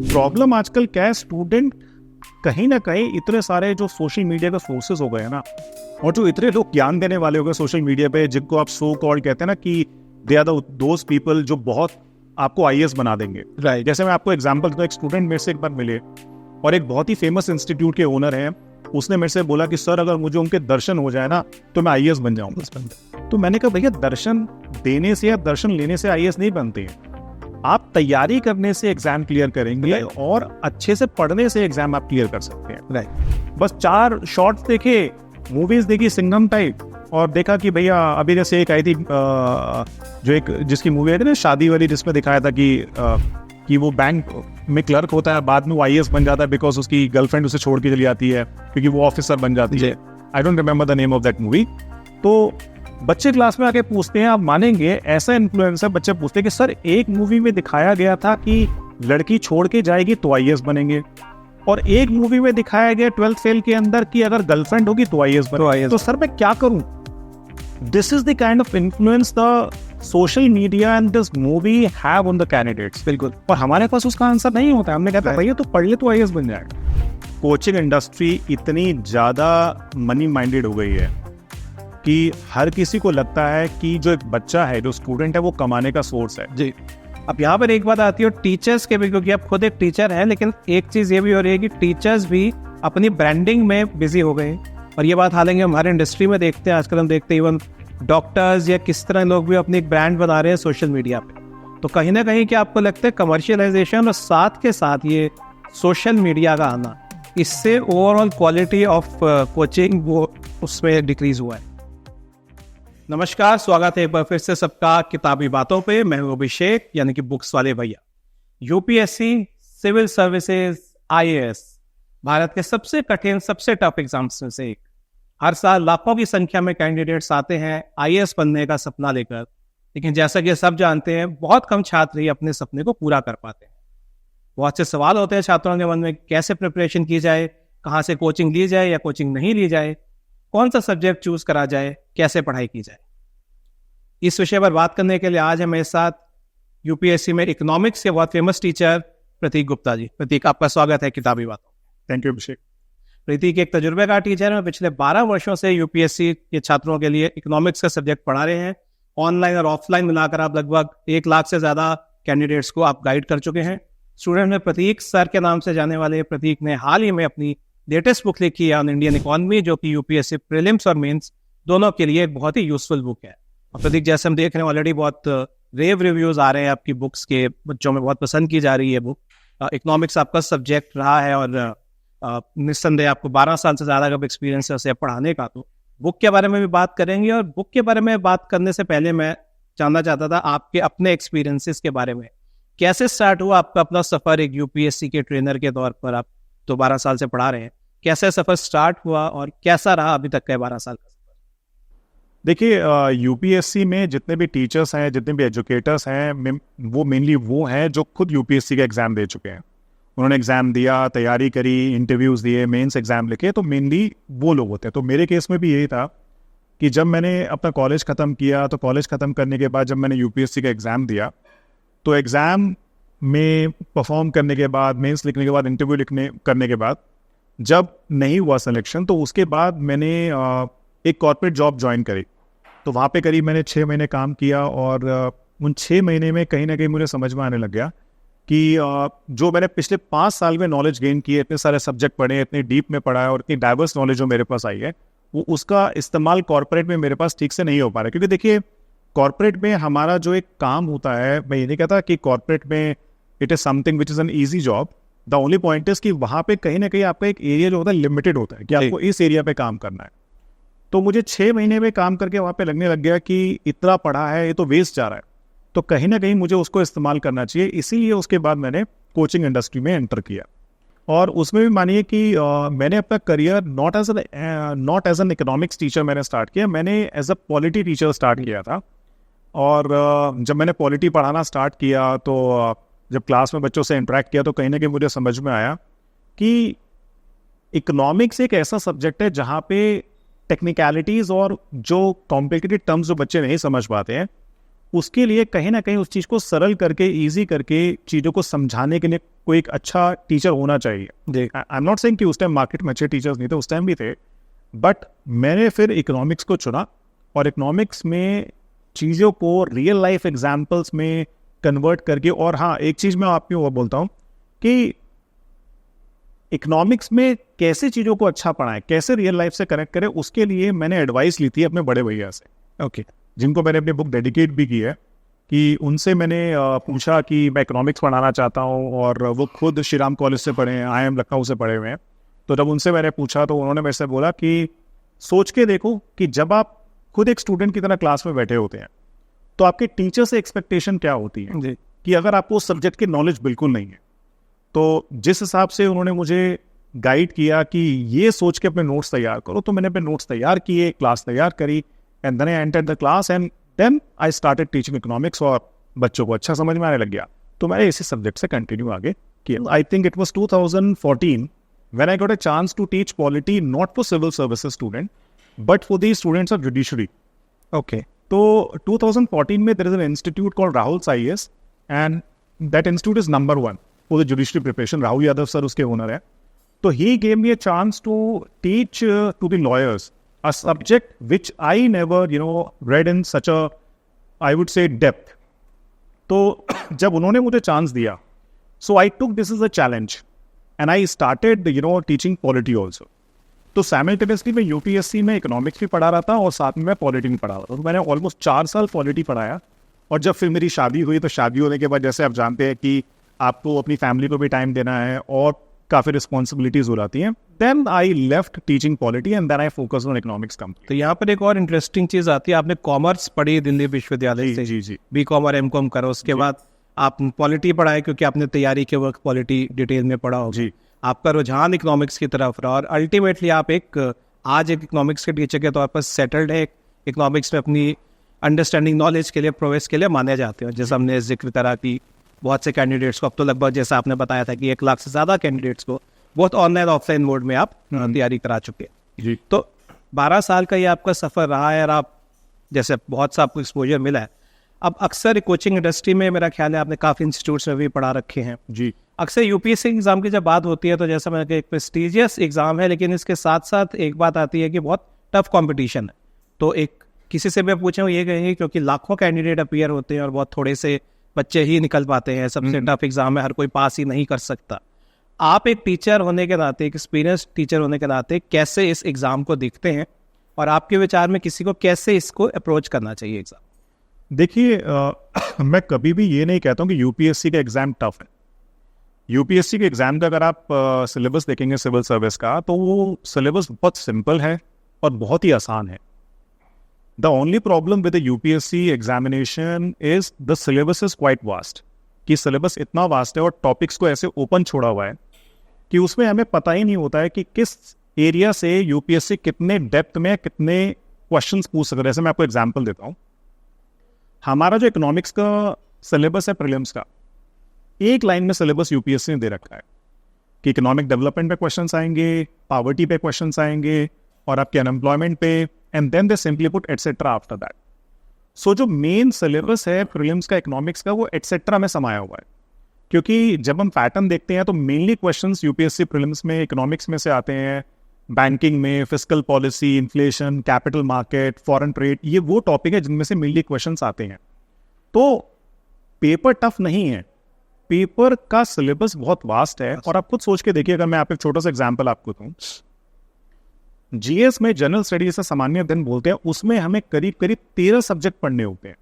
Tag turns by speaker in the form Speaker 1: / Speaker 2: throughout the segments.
Speaker 1: Problem आजकल क्या है, स्टूडेंट कहीं ना कहीं इतने सारे जो सोशल मीडिया के सोर्सेज हो गए हैं ना, और जो इतने लोग ज्ञान देने वाले हो गए सोशल मीडिया पे, जिनको आप सो कॉल्ड कहते हैं ना कि दे आर दोज पीपल जो बहुत आपको आईएएस बना देंगे।
Speaker 2: राइट।
Speaker 1: जैसे मैं आपको एग्जांपल देता हूं, एक स्टूडेंट मेरे से एक बार मिले और एक बहुत ही फेमस इंस्टीट्यूट के ओनर हैं। उसने मेरे से बोला कि सर अगर मुझे उनके दर्शन हो जाए ना तो मैं आईएएस बन जाऊंगा। तो मैंने कहा भैया, दर्शन देने से या दर्शन लेने से आईएएस नहीं बनते हैं। आप तैयारी करने से एग्जाम क्लियर करेंगे और अच्छे से पढ़ने से एग्जाम आप क्लियर कर सकते हैं।
Speaker 2: राइट।
Speaker 1: बस 4 शॉर्ट्स देखे, मूवीज देखी सिंघम टाइप, और देखा कि भैया अभी जैसे एक आई थी जो एक जिसकी मूवी आई थी ना शादी वाली, जिसमें दिखाया था कि वो बैंक में क्लर्क होता है, बाद में वो आईएएस बन जाता है बिकॉज उसकी गर्लफ्रेंड उसे छोड़ के चली जाती है क्योंकि वो ऑफिसर बन जाती है। I don't remember the name of that movie. तो बच्चे क्लास में आके पूछते हैं, आप मानेंगे ऐसा इन्फ्लुएंस है, बच्चे पूछते हैं कि सर एक मूवी में दिखाया गया था कि लड़की छोड़ के जाएगी तो आईएएस बनेंगे, और एक मूवी में दिखाया गया 12th फेल के अंदर कि अगर गर्लफ्रेंड होगी तो आईएएस बनेगी। तो सर मैं क्या करूं? This is the kind of influence the social media and this movie have on the candidates.
Speaker 2: बिल्कुल।
Speaker 1: और हमारे पास उसका आंसर नहीं होता है। हमने कहता है भैया तो पढ़ ले तो आईएएस बन जाएगा। कोचिंग इंडस्ट्री इतनी ज्यादा मनी माइंडेड हो गई है कि हर किसी को लगता है कि जो एक बच्चा है, जो स्टूडेंट है, वो कमाने का सोर्स है।
Speaker 2: जी। अब यहाँ पर एक बात आती है टीचर्स के भी, क्योंकि आप खुद एक टीचर हैं, लेकिन एक चीज़ ये भी हो रही है कि टीचर्स भी अपनी ब्रांडिंग में बिजी हो गए। और ये बात हालांकि हमारे इंडस्ट्री में देखते हैं, आजकल हम देखते हैं इवन डॉक्टर्स या किस तरह लोग भी अपनी एक ब्रांड बना रहे हैं सोशल मीडिया पे। तो कहीं ना कहीं क्या आपको लगता है कमर्शियलाइजेशन और साथ के साथ ये सोशल मीडिया का आना, इससे ओवरऑल क्वालिटी ऑफ कोचिंग वो उसमें डिक्रीज हुआ है? नमस्कार, स्वागत है एक बार फिर से सबका किताबी बातों पे। मैं हूं अभिषेक, यानी कि बुक्स वाले भैया। UPSC, civil services, IAS Bharat के सबसे कठिन, सबसे टफ एग्जाम्स में से एक। हर साल लाखों की संख्या में कैंडिडेट्स आते हैं आईएएस बनने का सपना लेकर, लेकिन जैसा कि सब जानते हैं बहुत कम छात्र ही अपने सपने को पूरा कर पाते हैं। बहुत से सवाल होते हैं छात्रों के मन में, कैसे प्रिपरेशन की जाए, कहाँ से कोचिंग ली जाए या कोचिंग नहीं ली जाए, कौन सा सब्जेक्ट चूज करा जाए, कैसे पढ़ाई की जाए। इस विषय पर बात करने के लिए आज है मेरे साथ यूपीएससी में इकोनॉमिक्स के बहुत फेमस टीचर प्रतीक गुप्ता जी। प्रतीक, आपका स्वागत है किताबी बातों।
Speaker 1: थैंक यू अभिषेक।
Speaker 2: प्रतीक एक तजुर्बेकार टीचर है, पिछले 12 वर्षों से यूपीएससी के छात्रों के लिए इकोनॉमिक्स का सब्जेक्ट पढ़ा रहे हैं। ऑनलाइन और ऑफलाइन मिलाकर आप लगभग 1 लाख से ज्यादा कैंडिडेट्स को आप गाइड कर चुके हैं। स्टूडेंट में प्रतीक सर के नाम से जाने वाले प्रतीक ने हाल ही में अपनी लेटेस्ट बुक लिखी है ऑन इंडियन इकोनॉमी, जो कि यूपीएससी प्रीलिम्स और मेंस दोनों के लिए एक बहुत ही यूजफुल बुक है। और प्रतीक, जैसे हम देख रहे हैं ऑलरेडी बहुत रेव रिव्यूज आ रहे हैं आपकी बुक्स के, बच्चों में बहुत पसंद की जा रही है बुक। इकोनॉमिक्स आपका सब्जेक्ट रहा है और निस्संदेह आपको 12 साल से ज्यादा का एक्सपीरियंस है उसे पढ़ाने का। तो बुक के बारे में भी बात करेंगे, और बुक के बारे में बात करने से पहले मैं जानना चाहता था आपके अपने एक्सपीरियंसेस के बारे में। कैसे स्टार्ट हुआ आपका अपना सफर एक यूपीएससी के ट्रेनर के तौर पर? आप तो 12 साल से पढ़ा रहे हैं, कैसे सफर स्टार्ट हुआ और कैसा रहा अभी तक का 12 साल का सफर?
Speaker 1: देखिए, यूपीएससी में जितने भी टीचर्स हैं, जितने भी एजुकेटर्स हैं, वो मेनली वो हैं जो खुद यूपीएससी का एग्जाम दे चुके हैं। उन्होंने एग्जाम दिया, तैयारी करी, इंटरव्यूज दिए, मेंस एग्जाम लिखे, तो मेनली वो लोग होते हैं। तो मेरे केस में भी यही था कि जब मैंने अपना कॉलेज ख़त्म किया, तो कॉलेज ख़त्म करने के बाद जब मैंने यूपीएससी का एग्ज़ाम दिया, तो एग्ज़ाम में परफॉर्म करने के बाद, मेंस लिखने के बाद, इंटरव्यू करने के बाद जब नहीं हुआ सिलेक्शन, तो उसके बाद मैंने एक कॉर्पोरेट जॉब ज्वाइन करी। तो वहाँ पे करीब मैंने 6 महीने काम किया, और उन 6 महीने में कहीं ना कहीं मुझे समझ में आने लग गया कि जो मैंने पिछले 5 साल में नॉलेज गेन की है, इतने सारे सब्जेक्ट पढ़े, इतने डीप में पढ़ा है, और इतनी डाइवर्स नॉलेज जो मेरे पास आई है, वो उसका इस्तेमाल कॉर्पोरेट में मेरे पास ठीक से नहीं हो पा रहा है। क्योंकि देखिए, कॉर्पोरेट में हमारा जो एक काम होता है, मैं ये नहीं कहता कि कॉर्पोरेट में it is something which is an easy job. The only point is कि वहाँ पे कहीं ना कहीं आपका एक एरिया जो होता है लिमिटेड होता है कि आपको इस एरिया पे काम करना है। तो मुझे 6 महीने में काम करके वहाँ पे लगने लग गया कि इतना पढ़ा है, ये तो वेस्ट जा रहा है, तो कहीं ना कहीं मुझे उसको इस्तेमाल करना चाहिए। इसीलिए उसके बाद मैंने कोचिंग इंडस्ट्री में एंटर किया, और उसमें भी मानिए कि मैंने अपना career not as an economics teacher मैंने स्टार्ट किया, मैंने as a polity teacher start किया था। और जब मैंने पॉलिटी पढ़ाना स्टार्ट किया, तो जब क्लास में बच्चों से इंटरेक्ट किया, तो कहीं ना कहीं मुझे समझ में आया कि इकोनॉमिक्स एक ऐसा सब्जेक्ट है जहाँ पे टेक्निकलिटीज़ और जो कॉम्प्लिकेटेड टर्म्स जो बच्चे नहीं समझ पाते हैं, उसके लिए कहीं ना कहीं उस चीज़ को सरल करके, ईजी करके चीज़ों को समझाने के लिए कोई एक अच्छा टीचर होना चाहिए। आई एम नॉट सेइंग कि उस टाइम मार्केट में अच्छे टीचर्स नहीं थे, उस टाइम भी थे, बट मैंने फिर इकोनॉमिक्स को चुना और इकोनॉमिक्स में चीज़ों को रियल लाइफ एग्जाम्पल्स में कन्वर्ट करके। और हाँ, एक चीज़ मैं आपको वो बोलता हूँ कि इकोनॉमिक्स में कैसे चीज़ों को अच्छा पढ़ाएं, कैसे रियल लाइफ से कनेक्ट करें, उसके लिए मैंने एडवाइस ली थी अपने बड़े भैया से,
Speaker 2: ओके,
Speaker 1: जिनको मैंने अपनी बुक डेडिकेट भी की है। कि उनसे मैंने पूछा कि मैं इकोनॉमिक्स पढ़ाना चाहता हूँ, और वो खुद श्रीराम कॉलेज से पढ़े हैं, IIM लखनऊ से पढ़े हुए हैं। तो जब उनसे मैंने पूछा तो उन्होंने मेरे से बोला कि सोच के देखो कि जब आप खुद एक स्टूडेंट की तरह क्लास में बैठे होते हैं तो आपके टीचर से एक्सपेक्टेशन क्या होती है
Speaker 2: जी,
Speaker 1: कि अगर आपको उस सब्जेक्ट की नॉलेज बिल्कुल नहीं है। तो जिस हिसाब से उन्होंने मुझे गाइड किया कि ये सोच के अपने नोट्स तैयार करो, तो मैंने अपने नोट्स तैयार किए, क्लास तैयार करी, and then I entered the class and then I started teaching economics, और बच्चों को अच्छा समझ में आने लग गया। तो मैंने इसी सब्जेक्ट से कंटिन्यू आगे किया। I think it was 2014 when I got a chance to teach polity not for civil services student but for the students of judiciary.
Speaker 2: Okay,
Speaker 1: तो 2014 में there is an institute called Rahul's IAS and that institute is number 1 for the judiciary preparation. Rahul Yadav sir उसके owner है। तो he gave me a chance to teach to the lawyers a subject which I never read in such a, I would say, depth. तो जब उन्होंने मुझे chance दिया, so I took this as a challenge and I started teaching polity also. तो simultaneously मैं UPSC में economics भी पढ़ा रहा था और साथ में मैं पॉलिटी भी पढ़ा रहा था। तो मैंने ऑलमोस्ट 4 साल पॉलिटी पढ़ाया। और जब फिर मेरी शादी हुई तो शादी होने के बाद जैसे आप जानते हैं कि आपको अपनी फैमिली को भी टाइम देना है और काफ़ी रिस्पॉन्सिबिलिटीज हो जाती हैं, then I left teaching polity and then I focus on economics complete.
Speaker 2: तो यहाँ पर एक और इंटरेस्टिंग चीज आती है, आपने कॉमर्स पढ़ी दिल्ली विश्वविद्यालय से,
Speaker 1: जी
Speaker 2: BCom और MCom करो, उसके बाद आप पॉलिटी पढ़ाए क्योंकि आपने तैयारी के वक्त पॉलिटी डिटेल में पढ़ा होगा,
Speaker 1: जी।
Speaker 2: आपका रुझान इकोनॉमिक्स की तरफ रहा और अल्टीमेटली आप आज एक इकोनॉमिक्स के टीचर के तौर पर सेटल्ड है, इकोनॉमिक्स में अपनी अंडरस्टैंडिंग नॉलेज के लिए, प्रोग्रेस के लिए माने जाते हैं। जैसे हमने जिक्र करा कि बहुत से कैंडिडेट्स को, अब तो लगभग जैसा आपने बताया था कि 1 लाख से ज़्यादा कैंडिडेट्स को बहुत ऑनलाइन ऑफलाइन मोड में आप तैयारी करा चुके हैं।
Speaker 1: जी।
Speaker 2: तो 12 साल का ये आपका सफ़र रहा है और आप जैसे बहुत सा आपको एक्सपोजर मिला है। अब अक्सर कोचिंग इंडस्ट्री में मेरा ख्याल है आपने काफ़ी इंस्टीट्यूट्स में भी पढ़ा रखे हैं।
Speaker 1: जी।
Speaker 2: अक्सर यूपीएससी एग्ज़ाम की जब बात होती है तो जैसा मैंने कहा एक प्रेस्टीजियस एग्ज़ाम है, लेकिन इसके साथ साथ एक बात आती है कि बहुत टफ कंपटीशन है। तो एक किसी से मैं पूछूँ ये कहेंगे क्योंकि लाखों कैंडिडेट अपीयर होते हैं और बहुत थोड़े से बच्चे ही निकल पाते हैं, सबसे टफ एग्ज़ाम है, हर कोई पास ही नहीं कर सकता। आप एक टीचर होने के नाते, एक एक्सपीरियंस टीचर होने के नाते कैसे इस एग्ज़ाम को देखते हैं और आपके विचार में किसी को कैसे इसको अप्रोच करना चाहिए एग्ज़ाम?
Speaker 1: देखिए, मैं कभी भी ये नहीं कहता हूँ कि यूपीएससी का एग्ज़ाम टफ है। यूपीएससी के एग्ज़ाम का अगर आप सिलेबस देखेंगे सिविल सर्विस का, तो वो सिलेबस बहुत सिंपल है और बहुत ही आसान है। The only problem with the UPSC examination is the syllabus is quite vast, कि सिलेबस इतना वास्ट है और टॉपिक्स को ऐसे ओपन छोड़ा हुआ है कि उसमें हमें पता ही नहीं होता है कि किस एरिया से यूपीएससी कितने डेप्थ में कितने क्वेश्चंस पूछ सकते हैं। जैसे मैं आपको एग्जांपल देता हूँ, हमारा जो इकोनॉमिक्स का सिलेबस है प्रीलिम्स का, एक लाइन में सिलेबस यूपीएससी ने दे रखा है कि इकोनॉमिक डेवलपमेंट पे क्वेश्चंस आएंगे, पॉवर्टी पे क्वेश्चंस आएंगे और आपके अनएम्प्लॉयमेंट पे, and then they simply put etcetera after that. So जो मेन सिलेबस है प्रीलिम्स का इकोनॉमिक्स का, वो एटसेट्रा में समाया हुआ है। क्योंकि जब हम पैटर्न देखते हैं तो मेनली क्वेश्चंस यूपीएससी प्रीलिम्स में इकोनॉमिक्स में से आते हैं, बैंकिंग में, fiscal policy, inflation, capital market, foreign trade, ये वो टॉपिक है जिनमें से मेनली क्वेश्चंस आते हैं। तो पेपर टफ नहीं है, पेपर का सिलेबस बहुत वास्ट है। और आप खुद सोच के देखिए, अगर मैं आप एक छोटा सा एग्जांपल आपको दूं, जीएस में जनरल स्टडीज से सामान्य अध्ययन बोलते हैं, उसमें हमें करीब करीब 13 सब्जेक्ट पढ़ने होते हैं,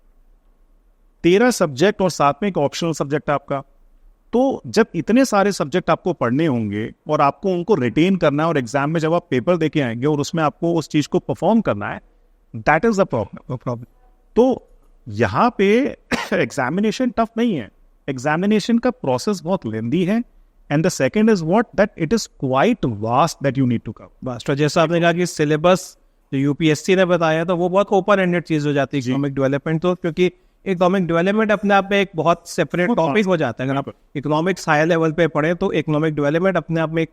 Speaker 1: 13 सब्जेक्ट और साथ में एक ऑप्शनल सब्जेक्ट आपका। तो जब इतने सारे सब्जेक्ट आपको पढ़ने होंगे और आपको उनको रिटेन करना है और एग्जाम में जब आप पेपर देके आएंगे और उसमें आपको उस चीज को परफॉर्म करना है, दैट इज द प्रॉब्लम। तो यहाँ पे एग्जामिनेशन टफ नहीं है, एग्जामिनेशन का प्रोसेस बहुत लेंदी है, and the second is what, that it is quite vast that you need to cover.
Speaker 2: Vast, और जैसा आपने कहा कि सिलेबस जो यूपीएससी ने बताया तो वो बहुत ओपन एंडेड चीज हो जाती है इकोनॉमिक डेवलपमेंट, तो क्योंकि इकोनॉमिक डेवलपमेंट अपने आप में एक बहुत सेपरेट टॉपिक हो जाता है। अगर आप इकोनॉमिक्स हायर लेवल पे पढ़े तो इकोनॉमिक डेवलपमेंट अपने आप में एक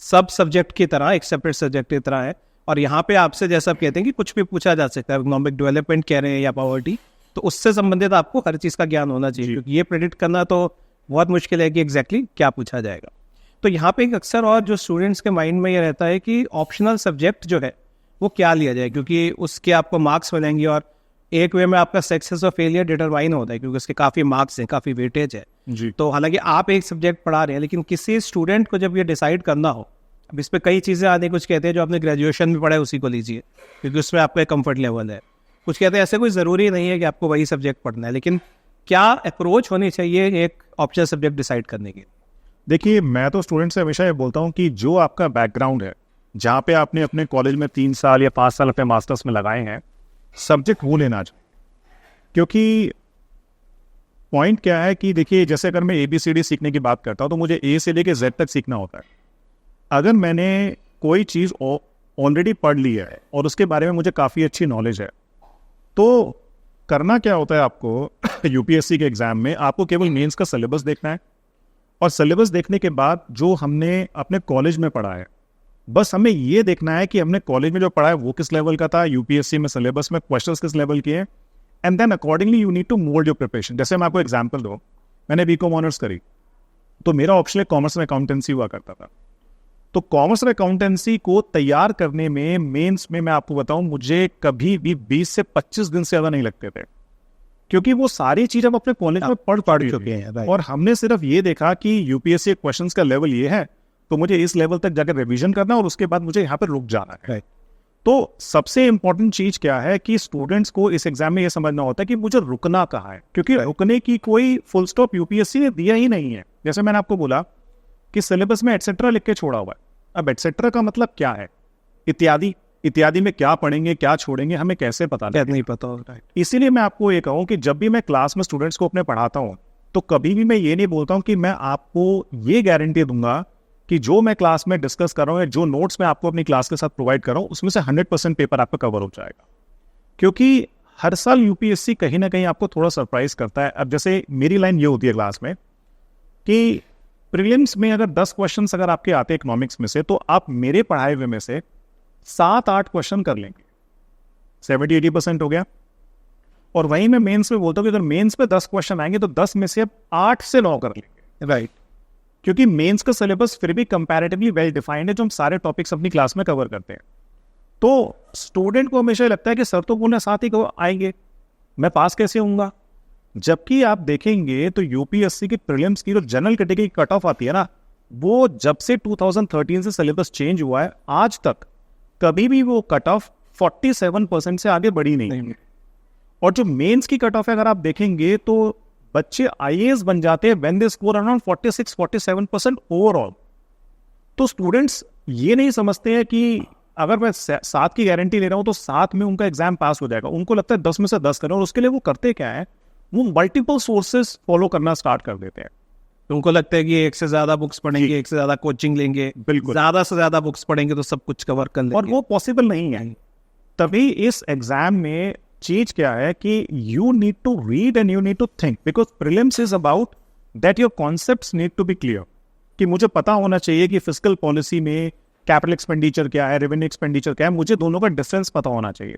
Speaker 2: सब सब्जेक्ट की तरह, एक सेपरेट सब्जेक्ट की तरह है। और यहाँ पे आपसे जैसा आप कहते हैं कि कुछ भी पूछा जा सकता है, इकोनॉमिक डेवलपमेंट कह रहे हैं या पॉवर्टी, तो उससे संबंधित आपको हर चीज़ का ज्ञान होना चाहिए, क्योंकि ये प्रेडिक्ट करना तो बहुत मुश्किल है कि एग्जैक्टली क्या पूछा जाएगा। तो यहाँ पे एक अक्सर और जो स्टूडेंट्स के माइंड में ये रहता है कि ऑप्शनल सब्जेक्ट जो है वो क्या लिया जाए, क्योंकि उसके आपको मार्क्स मिलेंगे और एक वे में आपका सक्सेस और फेलियर डिटरमाइन होता है, क्योंकि उसके काफ़ी मार्क्स हैं, काफ़ी वेटेज है
Speaker 1: जी।
Speaker 2: तो हालांकि आप एक सब्जेक्ट पढ़ा रहे हैं, लेकिन किसी स्टूडेंट को जब ये डिसाइड करना हो, अब इस पर कई चीज़ें आने, कुछ कहते हैं जो आपने ग्रेजुएशन में पढ़ा है उसी को लीजिए क्योंकि उसमें आपका एक कम्फर्ट लेवल है, कुछ कहते हैं ऐसे कोई ज़रूरी नहीं है कि आपको वही सब्जेक्ट पढ़ना है, लेकिन क्या अप्रोच होनी चाहिए एक ऑप्शनल सब्जेक्ट डिसाइड करने की?
Speaker 1: देखिए, मैं तो स्टूडेंट से हमेशा ये बोलता हूँ कि जो आपका बैकग्राउंड है, जहाँ पे आपने अपने कॉलेज में 3 साल या 5 साल अपने मास्टर्स में लगाए हैं, सब्जेक्ट वो लेना चाहिए। क्योंकि पॉइंट क्या है कि देखिए, जैसे अगर मैं ABCD सीखने की बात करता हूँ तो मुझे A से लेके Z तक सीखना होता है। अगर मैंने कोई चीज़ ऑलरेडी पढ़ ली है और उसके बारे में मुझे काफ़ी अच्छी नॉलेज है, तो करना क्या होता है आपको UPSC के एग्ज़ाम में, आपको केवल मेंस का सिलेबस देखना है और सिलेबस देखने के बाद जो हमने अपने कॉलेज में पढ़ा है, बस हमें ये देखना है कि हमने कॉलेज में जो पढ़ा है वो किस लेवल का था, UPSC में सिलेबस में क्वेश्चंस किस लेवल के हैं, and then accordingly you need to mould your preparation. जैसे मैं आपको एग्जांपल दूं, मैंने BCom ऑनर्स करी तो मेरा ऑप्शन कॉमर्स में अकाउंटेंसी हुआ करता था। तो कॉमर्स में अकाउंटेंसी को तैयार करने में मेंस में मैं आपको बताऊं, मुझे कभी भी 20 से 25 दिन से ज़्यादा नहीं लगते थे, क्योंकि वो सारी चीज़ हम अपने कॉलेज में पढ़ चुके हैं और हमने सिर्फ ये देखा कि UPSC क्वेश्चंस का लेवल ये है तो मुझे इस लेवल तक जाकर रिवीजन करना है और उसके बाद मुझे यहाँ पर रुक जाना है। तो सबसे इंपॉर्टेंट चीज क्या है कि स्टूडेंट्स को इस एग्जाम में ये समझना होता है कि मुझे रुकना कहाँ है, क्योंकि रुकने की कोई फुल स्टॉप UPSC ने दिया ही नहीं है। जैसे मैंने आपको बोला कि सिलेबस में एटसेट्रा लिख के छोड़ा हुआ है। अब एटसेट्रा का मतलब क्या है? इत्यादि। इत्यादि में क्या पढ़ेंगे क्या छोड़ेंगे हमें कैसे पता
Speaker 2: नहीं पता होता है।
Speaker 1: इसीलिए मैं आपको ये कहूँ कि जब भी मैं क्लास में स्टूडेंट्स को अपने पढ़ाता हूँ तो कभी भी मैं ये नहीं बोलता हूँ कि मैं आपको ये गारंटी दूंगा कि जो मैं क्लास में डिस्कस कर रहा हूँ, जो नोट्स मैं आपको अपनी क्लास के साथ प्रोवाइड कर रहा हूँ, उसमें से 100% पेपर आपका कवर हो जाएगा। क्योंकि हर साल UPSC कहीं ना कहीं आपको थोड़ा सरप्राइज करता है। अब जैसे मेरी लाइन ये होती है क्लास में कि प्रीलिम्स में अगर 10 क्वेश्चन अगर आपके आते हैं इकोनॉमिक्स में से, तो आप मेरे पढ़ाए हुए में से 7-8 क्वेश्चन कर लेंगे, 70-80% हो गया। और वहीं मैं मेन्स में बोलता हूँ कि अगर मेन्स पे 10 क्वेश्चन आएंगे तो 10 में से अब 8 से 9 कर लेंगे, राइट? क्योंकि मेंस का सिलेबस फिर भी कंपैरेटिवली वेल डिफाइंड है, जो हम सारे टॉपिक्स अपनी क्लास में कवर करते हैं। तो स्टूडेंट को हमेशा लगता है कि सर तो बोलने साथ ही आएंगे, मैं पास कैसे होऊंगा? जबकि आप देखेंगे तो UPSC की प्रीलिम्स की जो जनरल कैटेगरी कट ऑफ आती है ना, वो जब से 2013 से सिलेबस चेंज हुआ है आज तक कभी भी वो कट ऑफ 47% से आगे बढ़ी नहीं। और जो मेंस की कट ऑफ है अगर आप देखेंगे तो बच्चे IAS बन जाते हैं when they score around 46-47% overall. तो स्टूडेंट्स ये नहीं समझते हैं कि अगर मैं 7 की गारंटी ले रहा हूं तो 7 में उनका एग्जाम पास हो जाएगा। उनको लगता है 10 में से 10 करें, और उसके लिए वो करते क्या है, वो मल्टीपल सोर्सेस फॉलो करना स्टार्ट कर देते हैं।
Speaker 2: तो उनको लगता है कि एक से ज्यादा बुक्स पढ़ेंगे, एक से ज्यादा कोचिंग लेंगे,
Speaker 1: बिल्कुल
Speaker 2: ज्यादा से ज्यादा बुक्स पढ़ेंगे तो सब कुछ कवर कर लेंगे,
Speaker 1: और वो पॉसिबल नहीं है। तभी इस एग्जाम में चीज क्या है कि you need to read and you need to think, because prelims is about that your concepts need to be clear. कि मुझे पता होना चाहिए कि फिस्कल पॉलिसी में कैपिटल एक्सपेंडिचर क्या है, रेवेन्यू एक्सपेंडिचर क्या है, मुझे दोनों का डिफरेंस पता होना चाहिए।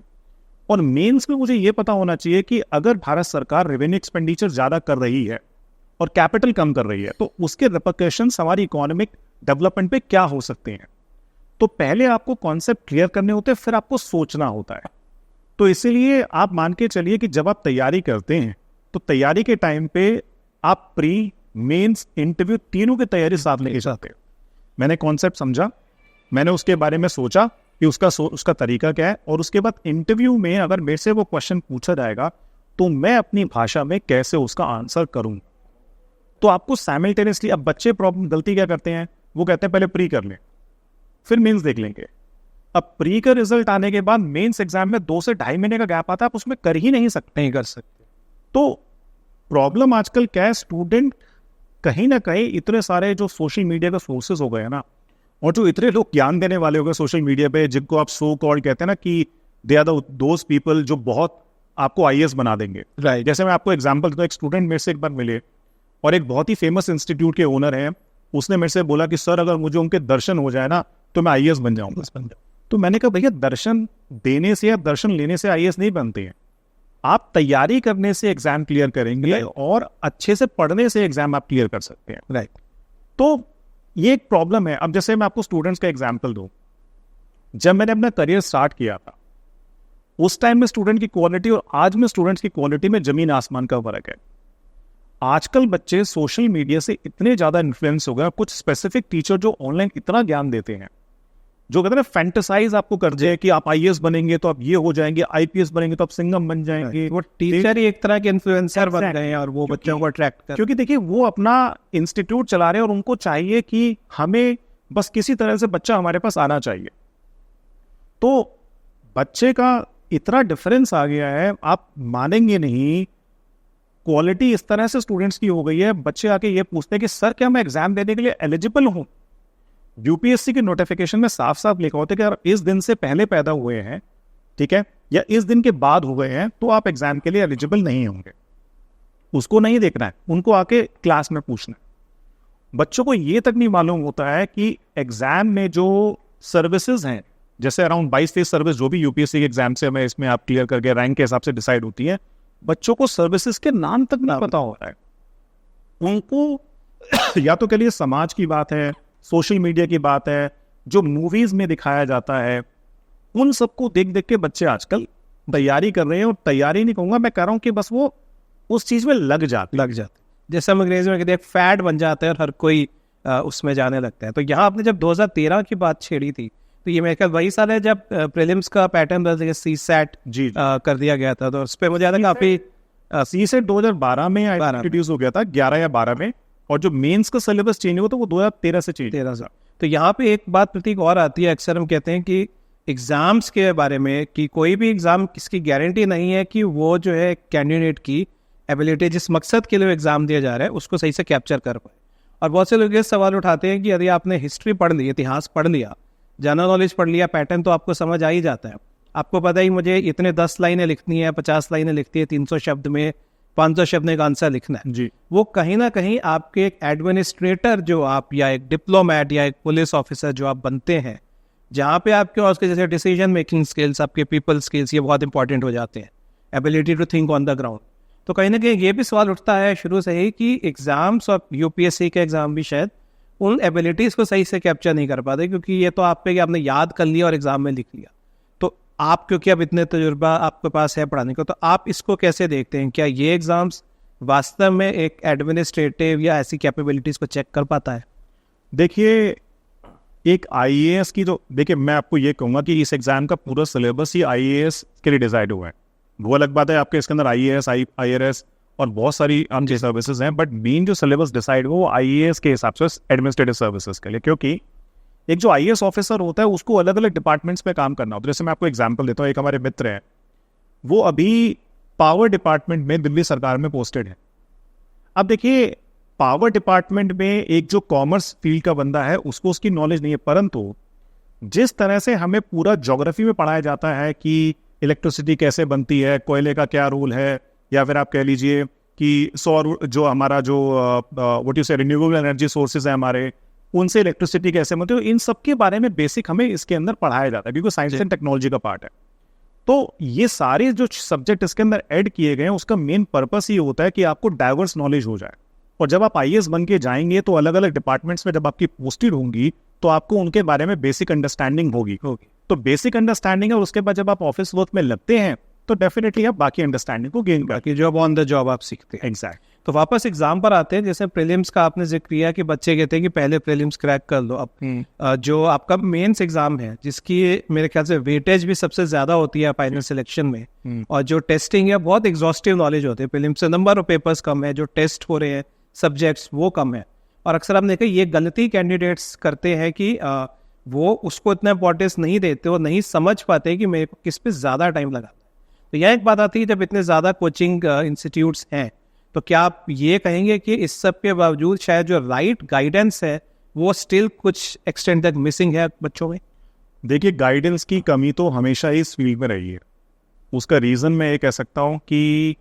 Speaker 1: और मेंस में मुझे ये पता होना चाहिए कि अगर भारत सरकार रेवेन्यू एक्सपेंडिचर ज्यादा कर रही है और कैपिटल कम कर रही है तो उसके रिपरकशंस हमारी इकोनॉमिक डेवलपमेंट पे क्या हो सकते हैं। तो पहले आपको कॉन्सेप्ट क्लियर करने होते हैं, फिर आपको सोचना होता है। तो इसीलिए आप मान के चलिए कि जब आप तैयारी करते हैं तो तैयारी के टाइम पे आप प्री, मेंस, इंटरव्यू तीनों की तैयारी साथ लेके जाते हैं। मैंने कॉन्सेप्ट समझा, मैंने उसके बारे में सोचा कि उसका तरीका क्या है, और उसके बाद इंटरव्यू में अगर मेरे से वो क्वेश्चन पूछा जाएगा तो मैं अपनी भाषा में कैसे उसका आंसर करूं। तो आपको साइमल्टेनियसली, अब बच्चे प्रॉब्लम गलती क्या करते हैं, वो कहते हैं पहले प्री कर लें फिर मेंस देख लेंगे। अब प्री का रिजल्ट आने के बाद मेंस एग्जाम में 2 से 2.5 महीने का गैप आता है, आप उसमें कर ही नहीं सकते। तो प्रॉब्लम आजकल क्या है, स्टूडेंट कहीं ना कहीं इतने सारे जो सोशल मीडिया के सोर्सेज हो गए हैं ना, और जो इतने लोग ज्ञान देने वाले हो गए सोशल मीडिया पे, जिनको आप सो कॉल्ड कहते हैं ना कि दे आर दोज पीपल जो बहुत आपको IAS बना देंगे, राइट? जैसे मैं आपको एग्जांपल दूं, एक स्टूडेंट मेरे से एक बार मिले और एक बहुत ही फेमस इंस्टीट्यूट के ओनर हैं, उसने मेरे से बोला कि सर अगर मुझे उनके दर्शन हो जाए ना तो मैं IAS बन जाऊंगा। तो मैंने कहा भैया, दर्शन देने से या दर्शन लेने से IAS नहीं बनते हैं। आप तैयारी करने से एग्जाम क्लियर करेंगे और अच्छे से पढ़ने से एग्जाम आप क्लियर कर सकते हैं।
Speaker 2: राइट।
Speaker 1: तो ये एक प्रॉब्लम है। अब जैसे मैं आपको स्टूडेंट्स का एग्जाम्पल दूं, जब मैंने अपना करियर स्टार्ट किया था उस टाइम में स्टूडेंट की क्वालिटी और आज में स्टूडेंट्स की क्वालिटी में जमीन आसमान का फर्क है। आजकल बच्चे सोशल मीडिया से इतने ज्यादा इन्फ्लुएंस हो गए, कुछ स्पेसिफिक टीचर जो ऑनलाइन इतना ज्ञान देते हैं, जो कहते हैं ना फैंटेसाइज आपको कर जाए कि आप आईएएस बनेंगे तो आप ये हो जाएंगे, आईपीएस बनेंगे तो आप सिंघम बन जाएंगे।
Speaker 2: वो टीचर ही एक तरह के इन्फ्लुएंसर बन गए हैं और वो बच्चों को अट्रैक्ट कर,
Speaker 1: क्योंकि देखिए वो अपना इंस्टीट्यूट चला रहे हैं और उनको चाहिए कि हमें बस किसी तरह से बच्चा हमारे पास आना चाहिए। तो बच्चे का इतना डिफरेंस आ गया है, आप मानेंगे नहीं। क्वालिटी इस तरह से स्टूडेंट्स की हो गई है, बच्चे आके ये पूछते हैं कि सर क्या मैं एग्जाम देने के लिए एलिजिबल हूं? यूपीएससी के नोटिफिकेशन में साफ साफ लिखा होता है कि अगर इस दिन से पहले पैदा हुए हैं, ठीक है, या इस दिन के बाद हुए हैं, तो आप एग्जाम के लिए एलिजिबल नहीं होंगे। उसको नहीं देखना है, उनको आके क्लास में पूछना है। बच्चों को ये तक नहीं मालूम होता है कि एग्जाम में जो सर्विसेज हैं, जैसे अराउंड 22-23 सर्विस जो भी यूपीएससी के एग्जाम से हमें इसमें आप क्लियर करके रैंक के हिसाब से डिसाइड होती है, बच्चों को सर्विसेज के नाम तक नहीं पता होता है। उनको या तो कह लिए समाज की बात है, सोशल मीडिया की बात है, जो मूवीज में दिखाया जाता है, उन सबको देख देख के बच्चे आजकल तैयारी कर रहे हैं। और तैयारी नहीं कहूंगा, मैं कह रहा हूं कि बस वो उस चीज में लग जाते।
Speaker 2: जैसे हम अंग्रेजी में कहते हैं फैड बन जाता है और हर कोई उसमें जाने लगता है। तो यहाँ आपने जब 2013 की बात छेड़ी थी, तो ये मेरे ख्याल वही साल है जब प्रीलिम्स का पैटर्न बदल के सीसैट कर दिया गया था। तो उस पर मुझे याद है काफी
Speaker 1: सीसैट 2012 में इंट्रोड्यूस हो गया था, 11 या 12 में, और जो मेंस का सिलेबस चेंज हुआ तो वो 2013 से चेंज।
Speaker 2: 13 से। तो यहाँ पे एक बात प्रतीक और आती है, अक्सर हम कहते हैं कि एग्जाम्स के बारे में कि कोई भी एग्जाम किसकी गारंटी नहीं है कि वो जो है कैंडिडेट की एबिलिटी, जिस मकसद के लिए एग्जाम दिया जा रहा है, उसको सही से कैप्चर कर पाए। और बहुत से लोग ये सवाल उठाते हैं कि यदि आपने हिस्ट्री पढ़ ली, इतिहास पढ़ लिया, जनरल नॉलेज पढ़ लिया, पैटर्न तो आपको समझ आ ही जाता है। आपको पता ही मुझे इतने 10 लाइनें लिखनी है, 50 लाइनें लिखती है, 300 शब्द में 500 शब्द में एक आंसर लिखना है
Speaker 1: जी।
Speaker 2: वो कहीं ना कहीं आपके एक एडमिनिस्ट्रेटर जो आप, या एक डिप्लोमेट या एक पुलिस ऑफिसर जो आप बनते हैं, जहाँ पे आपके और उसके जैसे डिसीजन मेकिंग स्किल्स, आपके पीपल स्किल्स, ये बहुत इंपॉर्टेंट हो जाते हैं, ability to think on the ground. तो कहीं ना कहीं ये भी सवाल उठता है शुरू से ही कि एग्जाम्स और यूपीएससी के एग्जाम भी शायद उन एबिलिटीज़ को सही से कैप्चर नहीं कर पाते, क्योंकि ये तो आप पे कि आपने याद कर लिया और एग्जाम में लिख लिया। तो आप, क्योंकि अब इतने तजुर्बा आपके पास है पढ़ाने को, तो आप इसको कैसे देखते हैं? क्या ये एग्जाम्स वास्तव में एक एडमिनिस्ट्रेटिव या ऐसी कैपेबिलिटीज़ को चेक कर पाता है?
Speaker 1: देखिए, एक आईएएस की, तो देखिए मैं आपको ये कहूँगा कि इस एग्जाम का पूरा सिलेबस ही आईएएस के लिए डिसाइड हुआ है। वो अलग बात है आपके इसके अंदर आईएएस, आईआरएस और बहुत सारी अन्य सर्विसेज हैं, बट मेन जो सिलेबस डिसाइड हुआ वो आईएएस के हिसाब से एडमिनिस्ट्रेटिव सर्विसेज के लिए। क्योंकि एक जो आईएएस ऑफिसर होता है उसको अलग अलग डिपार्टमेंट्स में काम करना होता है। जैसे मैं आपको एग्जांपल देता हूँ, एक हमारे मित्र हैं, वो अभी पावर डिपार्टमेंट में दिल्ली सरकार में पोस्टेड है। अब देखिए, पावर डिपार्टमेंट में एक जो कॉमर्स फील्ड का बंदा है उसको उसकी नॉलेज नहीं है, परंतु जिस तरह से हमें पूरा ज्योग्राफी में पढ़ाया जाता है कि इलेक्ट्रिसिटी कैसे बनती है, कोयले का क्या रोल है, या फिर आप कह लीजिए कि सौर, जो हमारा जो व्हाट यू से रिन्यूएबल एनर्जी सोर्सेज है हमारे, उनसे इलेक्ट्रिसिटी कैसे बनती है, इन सब के बारे में बेसिक हमें इसके अंदर पढ़ाया जाता है, क्योंकि साइंस एंड टेक्नोलॉजी का पार्ट है। तो ये सारे जो सब्जेक्ट इसके अंदर ऐड किए गए हैं, उसका मेन पर्पस ये होता है कि आपको डाइवर्स नॉलेज हो जाए। और जब आप आईएएस बन के जाएंगे तो अलग अलग डिपार्टमेंट्स में जब आपकी पोस्टेड होंगी तो आपको उनके बारे में बेसिक अंडरस्टैंडिंग होगी। तो बेसिक अंडरस्टैंडिंग है, उसके बाद जब आप ऑफिस वर्क में लगते हैं तो डेफिनेटली आप बाकी अंडरस्टैंडिंग को गेन करके
Speaker 2: जॉब ऑन द जॉब आप सीखते हैं।
Speaker 1: एग्जैक्ट।
Speaker 2: तो वापस एग्जाम पर आते हैं। जैसे प्रीलिम्स का आपने जिक्र किया कि बच्चे कहते हैं कि पहले प्रीलिम्स क्रैक कर लो। अब जो आपका मेंस एग्जाम है, जिसकी मेरे ख्याल से वेटेज भी सबसे ज्यादा होती है फाइनल सिलेक्शन में, और जो टेस्टिंग है बहुत एग्जॉस्टिव नॉलेज होती है। प्रीलिम्स से नंबर ऑफ पेपर्स कम है, जो टेस्ट हो रहे हैं सब्जेक्ट्स वो कम है। और अक्सर हम देखें ये गलती कैंडिडेट्स करते हैं कि वो उसको इतना इंपॉर्टेंस नहीं देते, वो नहीं समझ पाते कि मेरे को किस पे ज़्यादा टाइम लगा। तो यह एक बात आती है, जब इतने ज़्यादा कोचिंग इंस्टीट्यूट्स हैं, तो क्या आप ये कहेंगे कि इस सब के बावजूद शायद जो राइट गाइडेंस है वो स्टिल कुछ एक्सटेंड तक मिसिंग है बच्चों में?
Speaker 1: देखिए, गाइडेंस की कमी तो हमेशा ही इस फील्ड में रही है। उसका रीज़न मैं ये कह सकता हूँ कि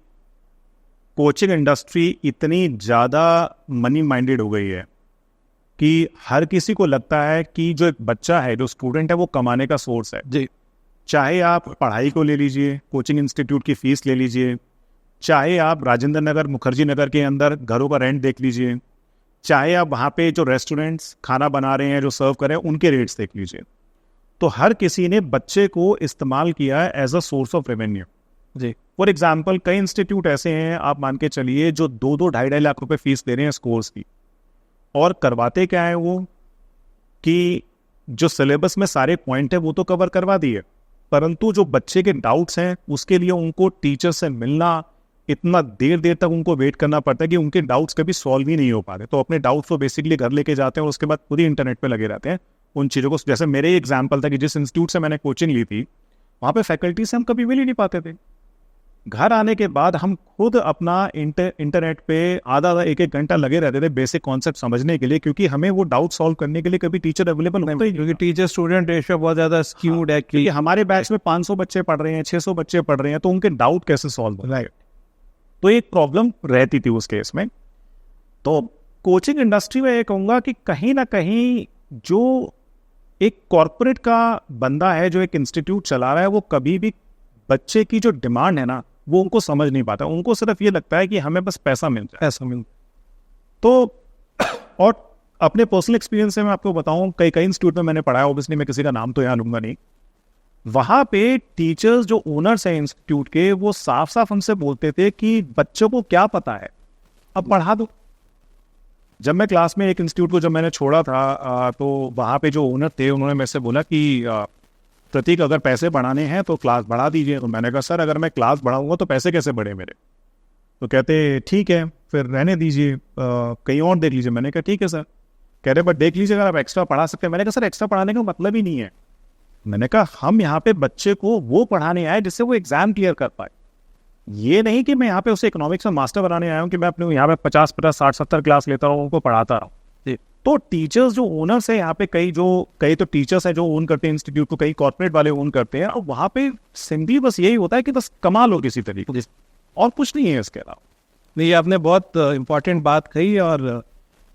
Speaker 1: कोचिंग इंडस्ट्री इतनी ज़्यादा मनी माइंडेड हो गई है कि हर किसी को लगता है कि जो एक बच्चा है, जो स्टूडेंट है, वो कमाने का सोर्स है।
Speaker 2: जी।
Speaker 1: चाहे आप पढ़ाई को ले लीजिए, कोचिंग इंस्टीट्यूट की फीस ले लीजिए, चाहे आप राजेंद्र नगर मुखर्जी नगर के अंदर घरों का रेंट देख लीजिए, चाहे आप वहाँ पे जो रेस्टोरेंट्स खाना बना रहे हैं, जो सर्व कर रहे हैं, उनके रेट्स देख लीजिए। तो हर किसी ने बच्चे को इस्तेमाल किया है as a source of revenue.
Speaker 2: जी।
Speaker 1: फॉर एग्जाम्पल कई इंस्टीट्यूट ऐसे हैं, आप मान के चलिए, जो 2-2 ढाई लाख रुपए फीस दे रहे हैं इस कोर्स की, और करवाते क्या है वो कि जो सिलेबस में सारे पॉइंट है वो तो कवर करवा दिए, परंतु जो बच्चे के डाउट्स हैं उसके लिए उनको टीचर से मिलना, इतना देर देर तक उनको वेट करना पड़ता है कि उनके डाउट्स कभी सॉल्व ही नहीं हो पा रहे। तो अपने डाउट्स को बेसिकली घर लेके जाते हैं और उसके बाद खुद ही इंटरनेट पे लगे रहते हैं उन चीज़ों को। जैसे मेरे ही एग्जाम्पल था कि जिस इंस्टीट्यूट से मैंने कोचिंग ली थी, वहाँ पे फैकल्टी से हम कभी मिल ही नहीं पाते थे। घर आने के बाद हम खुद अपना इंटरनेट पे आधा एक घंटा लगे रहते थे बेसिक कॉन्सेप्ट समझने के लिए, क्योंकि हमें वो डाउट सॉल्व करने के लिए कभी टीचर अवेलेबल होता ही नहीं।
Speaker 2: क्योंकि टीचर स्टूडेंट रेशियो बहुत ज़्यादा स्क्यूड है,
Speaker 1: क्योंकि हमारे बैच में 500 बच्चे पढ़ रहे हैं, 600 बच्चे पढ़ रहे हैं, तो उनके डाउट कैसे सॉल्व हो।
Speaker 2: राइट।
Speaker 1: तो एक प्रॉब्लम रहती थी उस केस में। तो कोचिंग इंडस्ट्री में ये कहूँगा कि कहीं ना कहीं जो एक कॉर्पोरेट का बंदा है जो एक इंस्टीट्यूट चला रहा है, वो कभी भी बच्चे की जो डिमांड है ना, वो उनको समझ नहीं पाता। उनको सिर्फ ये लगता है कि हमें बस पैसा मिल जाए,
Speaker 2: ऐसा मिल।
Speaker 1: तो और अपने पर्सनल एक्सपीरियंस से मैं आपको बताऊं, कई इंस्टीट्यूट में मैंने पढ़ा है, ऑब्वियसली मैं किसी का नाम तो यहाँ लूंगा नहीं। वहां पे टीचर्स जो ओनर्स हैं इंस्टीट्यूट के, वो साफ साफ हमसे बोलते थे कि बच्चों को क्या पता है, अब पढ़ा दो। जब मैं क्लास में एक इंस्टीट्यूट को जब मैंने छोड़ा था, तो वहाँ पे जो ओनर थे उन्होंने मेरे से बोला कि प्रतीक अगर पैसे बढ़ाने हैं तो क्लास बढ़ा दीजिए। तो मैंने कहा सर अगर मैं क्लास बढ़ाऊंगा तो पैसे कैसे बढ़े मेरे। तो कहते ठीक है फिर रहने दीजिए, कहीं और देख लीजिए। मैंने कहा ठीक है सर। कह रहे बट देख लीजिए अगर आप एक्स्ट्रा पढ़ा सकते हैं। मैंने कहा सर एक्स्ट्रा पढ़ाने का मतलब ही नहीं है। मैंने कहा हम यहाँ पे बच्चे को वो पढ़ाने आए जिससे वो एग्जाम क्लियर कर पाए। ये नहीं कि मैं यहाँ पे उसे इकोनॉमिक्स में मास्टर बनाने आया हूँ कि मैं अपने यहाँ पे 50, 60, 70 क्लास लेता हूँ, उनको पढ़ाता रहूँ। तो टीचर्स जो ओनर्स है यहाँ पे, कई तो टीचर्स है जो ओन करते हैं इंस्टीट्यूट को, कई कॉर्पोरेट वाले ओन करते हैं, और वहाँ पे सिंपली बस यही होता है कि बस कमा लो किसी तरीके से, और कुछ नहीं है इसके अलावा।
Speaker 2: नहीं, आपने बहुत इम्पोर्टेंट बात कही। और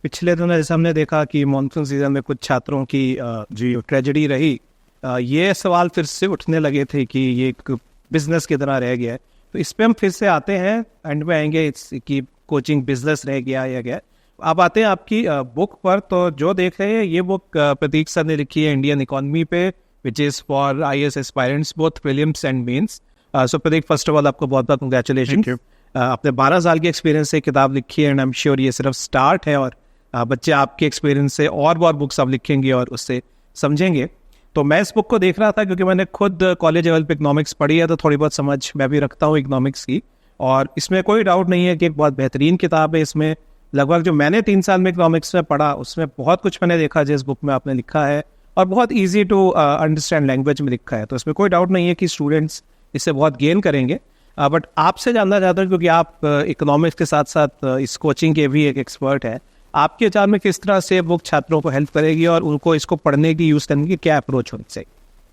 Speaker 2: पिछले दिनों जैसे हमने देखा कि मानसून सीजन में कुछ छात्रों की जी ट्रेजेडी रही, ये सवाल फिर से उठने लगे थे कि ये एक बिजनेस की तरह रह गया है। तो इस पर हम फिर से आते हैं, एंड में आएंगे कि कोचिंग बिजनेस रह गया या क्या। अब आते हैं आपकी बुक पर। तो जो देख रहे हैं, ये बुक प्रतीक सर ने लिखी है इंडियन इकोनॉमी पे, which is for IAS aspirants both prelims and mains. So Prateek, first of all आपको बहुत बहुत कंग्रेचुलेशन। आपने 12 साल की एक्सपीरियंस से किताब लिखी है, एंड आई एम श्योर ये सिर्फ स्टार्ट है, और बच्चे आपके एक्सपीरियंस से और बहुत बुक्स आप लिखेंगे और उससे समझेंगे। तो मैं इस बुक को देख रहा था क्योंकि मैंने खुद कॉलेज लेवल पे इकोनॉमिक्स पढ़ी है, तो थोड़ी बहुत समझ मैं भी रखता हूँ इकोनॉमिक्स की। और इसमें कोई डाउट नहीं है कि एक बहुत बेहतरीन किताब है। इसमें लगभग जो मैंने 3 साल में इकोनॉमिक्स में पढ़ा, उसमें बहुत कुछ मैंने देखा जिस बुक में आपने लिखा है, और बहुत ईजी टू अंडरस्टैंड लैंग्वेज में लिखा है। तो इसमें कोई डाउट नहीं है कि स्टूडेंट्स इससे बहुत गेन करेंगे। बट आपसे जानना चाहता हूँ, क्योंकि आप इकोनॉमिक्स के साथ साथ इस कोचिंग के भी एक एक्सपर्ट हैं, आपके विचार में किस तरह से बुक छात्रों को हेल्प करेगी और उनको इसको पढ़ने की, यूज़ करने की क्या अप्रोच होनी चाहिए?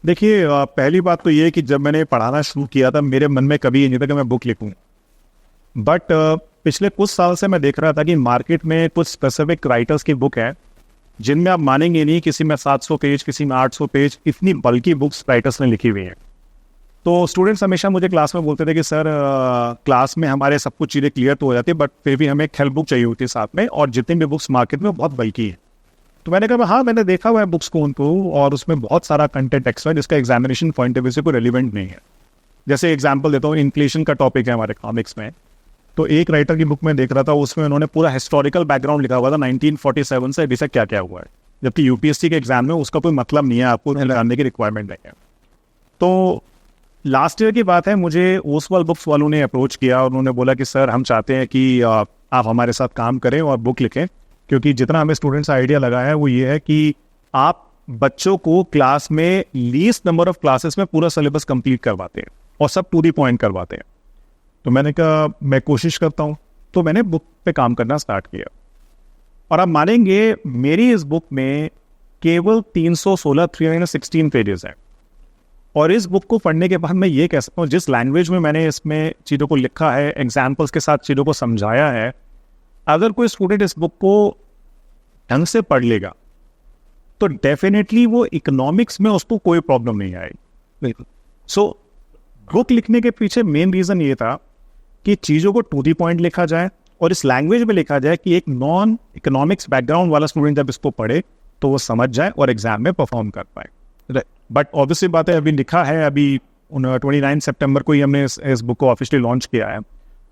Speaker 1: देखिए, पहली बात तो ये कि जब मैंने पढ़ाना शुरू किया था, मेरे मन में कभी ये नहीं था कि मैं बुक लिखूं। बट पिछले कुछ साल से मैं देख रहा था कि मार्केट में कुछ स्पेसिफिक राइटर्स की बुक है जिनमें आप मानेंगे नहीं, किसी में 700 पेज, किसी में 800 पेज, इतनी बल्कि बुक्स राइटर्स ने लिखी हुई हैं। तो स्टूडेंट्स हमेशा मुझे क्लास में बोलते थे कि सर क्लास में हमारे सब कुछ चीज़ें क्लियर तो हो जाती है, बट फिर भी हमें एक हेल्प बुक चाहिए होती है साथ में, और जितनी भी बुक्स मार्केट में बहुत बल्कि है। तो मैंने कहा हाँ, मैंने देखा हुआ है बुक्स को उनको, और उसमें बहुत सारा कंटेंट एक्स्ट्रा है जिसका एग्जामिनेशन पॉइंट ऑफ व्यू से कोई रेलिवेंट नहीं है। जैसे एग्जाम्पल देता हूँ, इन्फ्लेशन का टॉपिक है हमारे इकोनॉमिक्स में। तो एक राइटर की बुक में देख रहा था, उसमें उन्होंने पूरा हिस्टोरिकल बैकग्राउंड लिखा हुआ था 1947 से अभी तक क्या क्या हुआ है, जबकि यूपीएससी के एग्जाम में उसका कोई मतलब नहीं है, आपको जानने की रिक्वायरमेंट नहीं है। तो लास्ट ईयर की बात है, मुझे ओसवाल बुक्स वालों ने अप्रोच किया और उन्होंने बोला कि सर हम चाहते हैं कि आप हमारे साथ काम करें और बुक लिखें, क्योंकि जितना हमें स्टूडेंट्स आइडिया लगा है वो ये है कि आप बच्चों को क्लास में लीस्ट नंबर ऑफ क्लासेस में पूरा सिलेबस कंप्लीट करवाते हैं और सब टू दी पॉइंट करवाते हैं। तो मैंने कहा मैं कोशिश करता हूँ। तो मैंने बुक पे काम करना स्टार्ट किया, और आप मानेंगे मेरी इस बुक में केवल 316 पेजेस हैं। और इस बुक को पढ़ने के बाद मैं ये कह सकता हूँ, जिस लैंग्वेज में मैंने इसमें चीज़ों को लिखा है, एग्जाम्पल्स के साथ चीज़ों को समझाया है, अगर कोई स्टूडेंट इस बुक को ढंग से पढ़ लेगा तो डेफिनेटली वो इकोनॉमिक्स में उसको कोई प्रॉब्लम नहीं आएगी।
Speaker 2: बिल्कुल।
Speaker 1: सो बुक लिखने के पीछे मेन रीज़न ये था कि चीज़ों को टू दी पॉइंट लिखा जाए और इस लैंग्वेज में लिखा जाए कि एक नॉन इकोनॉमिक्स बैकग्राउंड वाला स्टूडेंट जब इसको पढ़े तो वो समझ जाए और एग्जाम में परफॉर्म कर पाए। बट ऑब्वियसली बात है, अभी लिखा है, अभी 29 सितंबर को ही हमने इस बुक को ऑफिशियली लॉन्च किया है,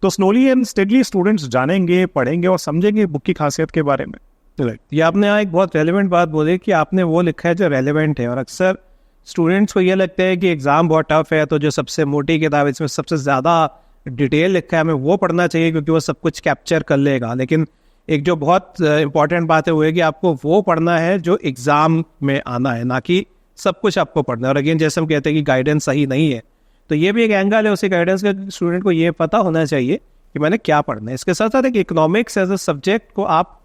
Speaker 1: तो स्लोली एंड स्टेडली स्टूडेंट्स जानेंगे, पढ़ेंगे और समझेंगे बुक की खासियत के बारे में।
Speaker 2: ये आपने यहाँ एक बहुत रेलेवेंट बात बोली कि आपने वो लिखा है जो रेलेवेंट है, और अक्सर स्टूडेंट्स को ये लगता है कि एग्जाम बहुत टफ है तो जो सबसे मोटी किताब इसमें सबसे ज़्यादा डिटेल लिखा है हमें वो पढ़ना चाहिए क्योंकि वो सब कुछ कैप्चर कर लेगा। लेकिन एक जो बहुत इंपॉर्टेंट बात है वो है कि आपको वो पढ़ना है जो एग्ज़ाम में आना है, ना कि सब कुछ आपको पढ़ना है। और अगेन जैसे हम कहते हैं कि गाइडेंस सही नहीं है, तो ये भी एक एंगल है उसी गाइडेंस का, स्टूडेंट को ये पता होना चाहिए कि मैंने क्या पढ़ना है। इसके साथ साथ एक इकोनॉमिक्स एज अ सब्जेक्ट को आप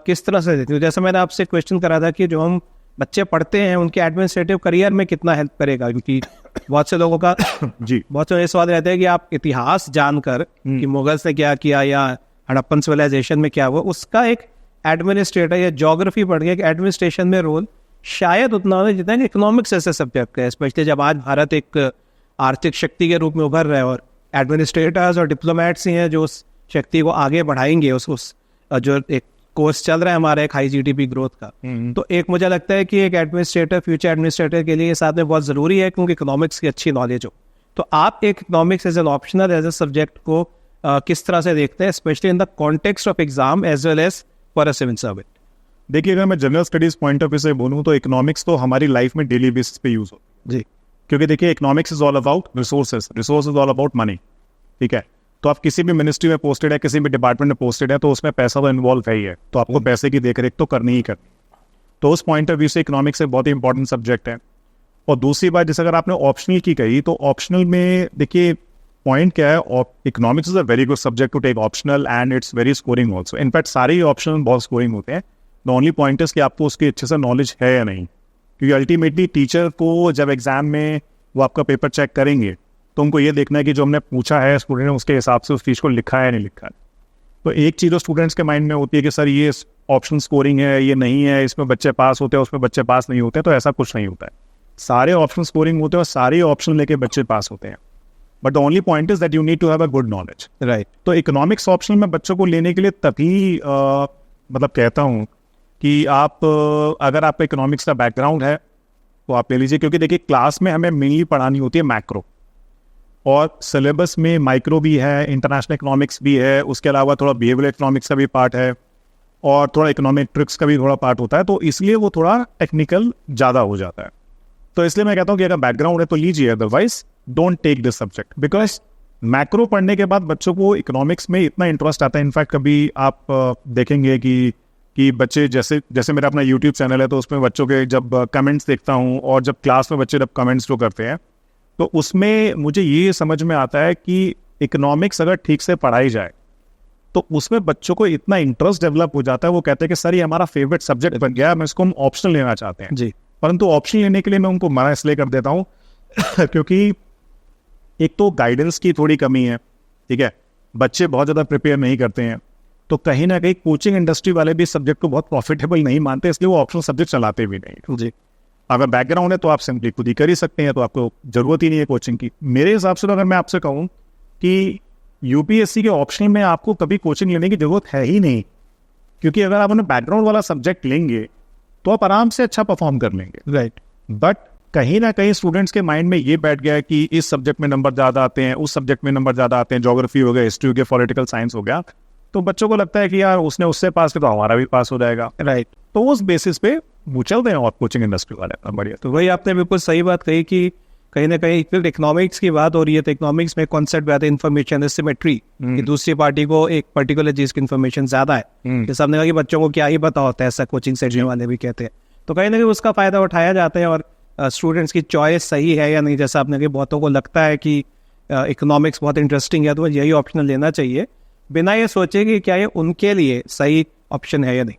Speaker 2: किस तरह से देते हो। जैसे मैंने आपसे क्वेश्चन करा था कि जो हम बच्चे पढ़ते हैं उनके एडमिनिस्ट्रेटिव करियर में कितना हेल्प करेगा, क्योंकि बहुत से लोगों का
Speaker 1: जी
Speaker 2: बहुत से सवाल रहते हैं कि आप इतिहास जानकर कि मुगल्स ने क्या किया या हड़प्पन सिविलाइजेशन में क्या हुआ, उसका एक एडमिनिस्ट्रेटर या ज्योग्राफी पढ़ के एक एडमिनिस्ट्रेशन में रोल शायद उतना होना जितना कि इकोनॉमिक्स ऐसे सब्जेक्ट है, स्पेशली जब आज भारत एक आर्थिक शक्ति के रूप में उभर रहा है और एडमिनिस्ट्रेटर्स और डिप्लोमेट्स ही हैं जो उस शक्ति को आगे बढ़ाएंगे। उस जो एक कोर्स चल रहा है हमारा एक हाई जीडीपी ग्रोथ का, तो एक मुझे लगता है कि एक एडमिनिस्ट्रेटर, फ्यूचर एडमिनिस्ट्रेटर के लिए साथ में बहुत ज़रूरी है क्योंकि इकोनॉमिक्स की अच्छी नॉलेज हो। तो आप एक economics as an optional as a subject को किस तरह से देखते हैं, specially in the context of exam as well as for a civil servant?
Speaker 1: देखिए, अगर मैं general studies point of view से बोलूँ तो इकोनॉमिक्स तो हमारी लाइफ में डेली बेसिस पे यूज होती है
Speaker 2: जी,
Speaker 1: क्योंकि देखिए economics is all about resources, resource is all about money. ठीक है, तो आप किसी भी मिनिस्ट्री में पोस्टेड है, किसी भी डिपार्टमेंट में पोस्टेड है, तो उसमें पैसा तो इन्वॉल्व है ही है, तो आपको पैसे की देखरेख तो करनी ही करनी। तो उस पॉइंट ऑफ व्यू से इकोनॉमिक्स एक बहुत ही इंपॉर्टेंट सब्जेक्ट है। और दूसरी बात, जैसे अगर आपने ऑप्शनल की कही, तो ऑप्शनल में देखिए पॉइंट क्या है, economics is a very good subject to take optional and it's very scoring also. In fact सारे ही ऑप्शनल बहुत स्कोरिंग होते हैं। द ओनली पॉइंट इज कि आपको उसकी अच्छे से नॉलेज है या नहीं, क्योंकि अल्टीमेटली टीचर को जब एग्जाम में वो आपका पेपर चेक करेंगे तो उनको ये देखना है कि जो हमने पूछा है स्टूडेंट ने उसके हिसाब से उस चीज़ को लिखा है या नहीं लिखा है। तो एक चीज़ स्टूडेंट्स के माइंड में होती है कि सर ये ऑप्शन स्कोरिंग है, ये नहीं है, इसमें बच्चे पास होते हैं, उसमें बच्चे पास नहीं होते, तो ऐसा कुछ नहीं होता है। सारे ऑप्शन स्कोरिंग होते हैं और सारे ऑप्शन लेके बच्चे पास होते हैं। But the only point is that you need to have a good knowledge,
Speaker 2: right.
Speaker 1: तो इकोनॉमिक्स ऑप्शन में बच्चों को लेने के लिए तभी मतलब कहता हूँ कि आप अगर आपका इकोनॉमिक्स का बैकग्राउंड है तो आप ले लीजिए, क्योंकि देखिए क्लास में हमें मेनली पढ़ानी होती है मैक्रो, और सिलेबस में माइक्रो भी है, इंटरनेशनल इकोनॉमिक्स भी है, उसके अलावा थोड़ा बिहेवियरल इकोनॉमिक्स का भी पार्ट है और थोड़ा इकोनॉमिक ट्रिक्स का भी थोड़ा पार्ट होता है, तो इसलिए वो थोड़ा टेक्निकल ज़्यादा हो जाता है। तो इसलिए मैं कहता हूँ कि अगर बैकग्राउंड है तो लीजिए, otherwise don't take this subject, because macro पढ़ने के बाद बच्चों को इकोनॉमिक्स में इतना इंटरेस्ट आता है। इनफैक्ट कभी आप देखेंगे कि बच्चे जैसे मेरा अपना यूट्यूब चैनल है, तो उसमें बच्चों के जब कमेंट्स देखता हूँ और जब क्लास में बच्चे जब कमेंट्स जो करते हैं, तो उसमें मुझे ये समझ में आता है कि इकोनॉमिक्स अगर ठीक से पढ़ाई जाए तो उसमें बच्चों को इतना इंटरेस्ट डेवलप हो जाता है, वो कहते हैं कि सर ये हमारा फेवरेट सब्जेक्ट बन गया, मैं इसको हम ऑप्शनल लेना चाहते हैं
Speaker 2: जी।
Speaker 1: परंतु ऑप्शन लेने के लिए मैं उनको मना इसलिए कर देता हूँ क्योंकि एक तो गाइडेंस की थोड़ी कमी है, ठीक है, बच्चे बहुत ज़्यादा प्रिपेयर नहीं करते हैं, तो कहीं ना कहीं कोचिंग इंडस्ट्री वाले भी सब्जेक्ट को बहुत प्रॉफिटेबल नहीं मानते, इसलिए वो ऑप्शनल सब्जेक्ट चलाते भी नहीं।
Speaker 2: जी,
Speaker 1: अगर बैकग्राउंड है तो आप सिंपली खुद ही कर ही सकते हैं, तो आपको जरूरत ही नहीं है कोचिंग की। मेरे हिसाब से तो अगर मैं आपसे कहूँ कि यूपीएससी के ऑप्शनल में आपको कभी कोचिंग लेने की जरूरत है ही नहीं, क्योंकि अगर आप अपने बैकग्राउंड वाला सब्जेक्ट लेंगे तो आप आराम से अच्छा परफॉर्म कर लेंगे,
Speaker 2: राइट।
Speaker 1: बट कहीं ना कहीं स्टूडेंट्स के माइंड में ये बैठ गया है कि इस सब्जेक्ट में नंबर ज़्यादा आते हैं, उस सब्जेक्ट में नंबर ज़्यादा आते हैं, ज्योग्राफी हो गया, हिस्ट्री हो गया, पॉलिटिकल साइंस हो गया, तो बच्चों को लगता है कि यार उसने उससे पास किया तो हमारा भी पास हो जाएगा,
Speaker 2: राइट।
Speaker 1: तो उस बेसिस पे वो चलते हैं और कोचिंग इंडस्ट्री वाले बढ़िया।
Speaker 2: तो वही आपने बिल्कुल सही बात कही कि कहीं ना कहीं फिर इकोनॉमिक्स की बात हो रही है तो इकोनॉमिक्स में कॉन्सेप्ट आता है इन्फॉर्मेशन सिमेट्री, कि दूसरी पार्टी को एक पर्टिकुलर चीज की इन्फॉर्मेशन ज्यादा है, जैसे हमने कहा कि बच्चों को क्या ही पता होता है, ऐसा कोचिंग सेंटर वाले भी कहते हैं, तो कहीं ना कहीं उसका फायदा उठाया जाता है और स्टूडेंट्स की चॉइस सही है या नहीं, जैसा आपने कहा बहुतों को लगता है कि इकोनॉमिक्स बहुत इंटरेस्टिंग है तो यही ऑप्शनल लेना चाहिए, बिना ये सोचे कि क्या ये उनके लिए सही ऑप्शन है या नहीं।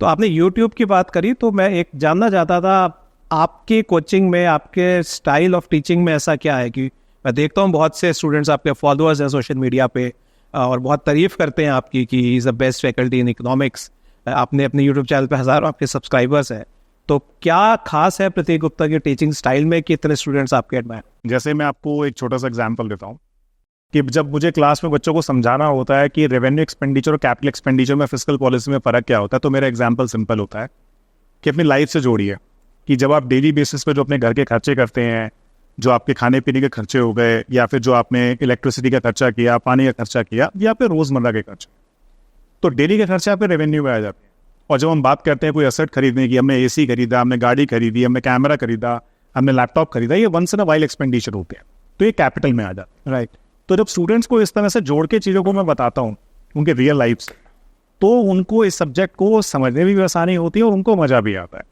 Speaker 2: तो आपने यूट्यूब की बात करी, तो मैं एक जानना चाहता था आपकी कोचिंग में, आपके स्टाइल ऑफ टीचिंग में ऐसा क्या है कि मैं देखता हूँ बहुत से स्टूडेंट्स आपके फॉलोअर्स हैं सोशल मीडिया पे और बहुत तारीफ करते हैं आपकी कि is the best faculty in economics, आपने अपने यूट्यूब चैनल पे हज़ारों आपके सब्सक्राइबर्स हैं, तो क्या खास है प्रतीक गुप्ता की टीचिंग स्टाइल में कि इतने स्टूडेंट्स आपके एडमायर?
Speaker 1: जैसे मैं आपको एक छोटा सा एग्जांपल देता हूँ कि जब मुझे क्लास में बच्चों को समझाना होता है कि रेवेन्यू एक्सपेंडिचर और कैपिटल एक्सपेंडिचर में फिस्कल पॉलिसी में फ़र्क क्या होता है, तो मेरा एग्जांपल सिंपल होता है कि अपनी लाइफ से जोड़िए कि जब आप डेली बेसिस पे जो अपने घर के खर्चे करते हैं, जो आपके खाने पीने के खर्चे हो गए, या फिर जो आपने इलेक्ट्रिसिटी का खर्चा किया, पानी का खर्चा किया, या फिर रोज़मर्रा के खर्चे, तो डेली के खर्चे आपके रेवेन्यू में आ जाते हैं। और जब हम बात करते हैं कोई एसेट खरीदने की, हमने एसी खरीदा, हमने गाड़ी खरीदी, हमने कैमरा खरीदा, हमने लैपटॉप खरीदा, ये once in a while expenditure होते हैं, तो ये कैपिटल में आ जाता है, राइट। तो जब स्टूडेंट्स को इस तरह से जोड़ के चीज़ों को मैं बताता हूँ उनके रियल लाइफ से, तो उनको इस सब्जेक्ट को समझने में भी आसानी होती है और उनको मज़ा भी आता है।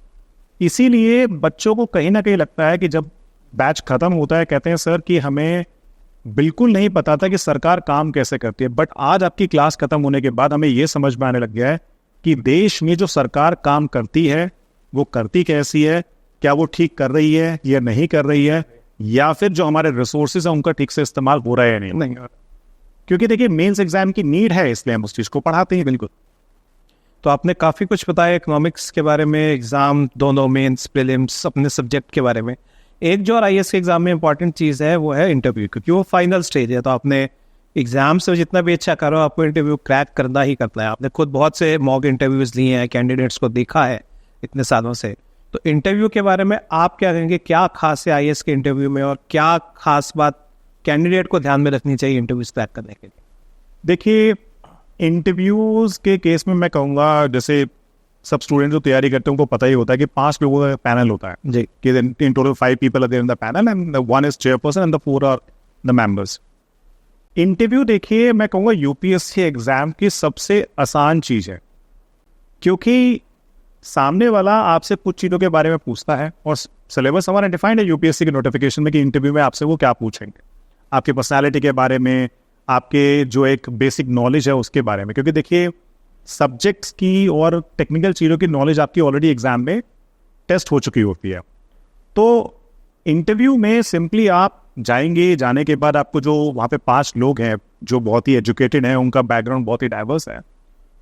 Speaker 1: इसीलिए बच्चों को कहीं ना कहीं लगता है कि जब बैच ख़त्म होता है, कहते हैं सर कि हमें बिल्कुल नहीं पता था कि सरकार काम कैसे करती है, बट आज आपकी क्लास खत्म होने के बाद हमें ये समझ में आने लग गया है कि देश में जो सरकार काम करती है वो करती कैसी है, क्या वो ठीक कर रही है या नहीं कर रही है, या फिर जो हमारे रिसोर्सेज हैं उनका ठीक से इस्तेमाल हो रहा है या नहीं। क्योंकि देखिए मेंस एग्जाम की नीड है, इसलिए हम उस चीज़ को पढ़ाते हैं। बिल्कुल।
Speaker 2: तो आपने काफ़ी कुछ बताया इकोनॉमिक्स के बारे में, एग्ज़ाम दोनों, मेंस, प्रीलिम्स, अपने सब्जेक्ट के बारे में। एक जो और आईएएस के एग्ज़ाम में इंपॉर्टेंट चीज़ है वो है इंटरव्यू, क्योंकि वो फाइनल स्टेज है। तो आपने एग्ज़ाम से जितना भी अच्छा करो, आपको इंटरव्यू क्रैक करना ही करना है। आपने खुद बहुत से मॉक इंटरव्यूज़ लिए हैं, कैंडिडेट्स को देखा है इतने सालों से। तो इंटरव्यू के बारे में आप क्या कहेंगे, क्या खास है आईएएस के इंटरव्यू में, और क्या खास बात कैंडिडेट को ध्यान में रखनी चाहिए इंटरव्यूज़ क्रैक करने के लिए?
Speaker 1: देखिए इंटरव्यूज़ के केस में मैं कहूँगा, जैसे सब स्टूडेंट जो तैयारी करते हैं उनको पता ही होता है कि 5 लोगों का पैनल होता है
Speaker 2: जी,
Speaker 1: कि in total 5 people are there in the panel and 1 is chairperson and the 4 are the members. Interview देखिए मैं कहूँगा यूपीएससी एग्जाम की सबसे आसान चीज़ है, क्योंकि सामने वाला आपसे कुछ चीज़ों के बारे में पूछता है और सिलेबस हमारा डिफाइंड है यूपीएससी के नोटिफिकेशन में कि इंटरव्यू में आपसे वो क्या पूछेंगे, आपकी पर्सनालिटी के बारे में, आपके जो एक बेसिक नॉलेज है उसके बारे में। क्योंकि देखिए सब्जेक्ट्स की और टेक्निकल चीज़ों की नॉलेज आपकी ऑलरेडी एग्जाम में टेस्ट हो चुकी होती है। तो इंटरव्यू में सिंपली आप जाएंगे, जाने के बाद आपको जो वहाँ पे 5 लोग हैं जो बहुत ही एजुकेटेड हैं, उनका बैकग्राउंड बहुत ही डाइवर्स है,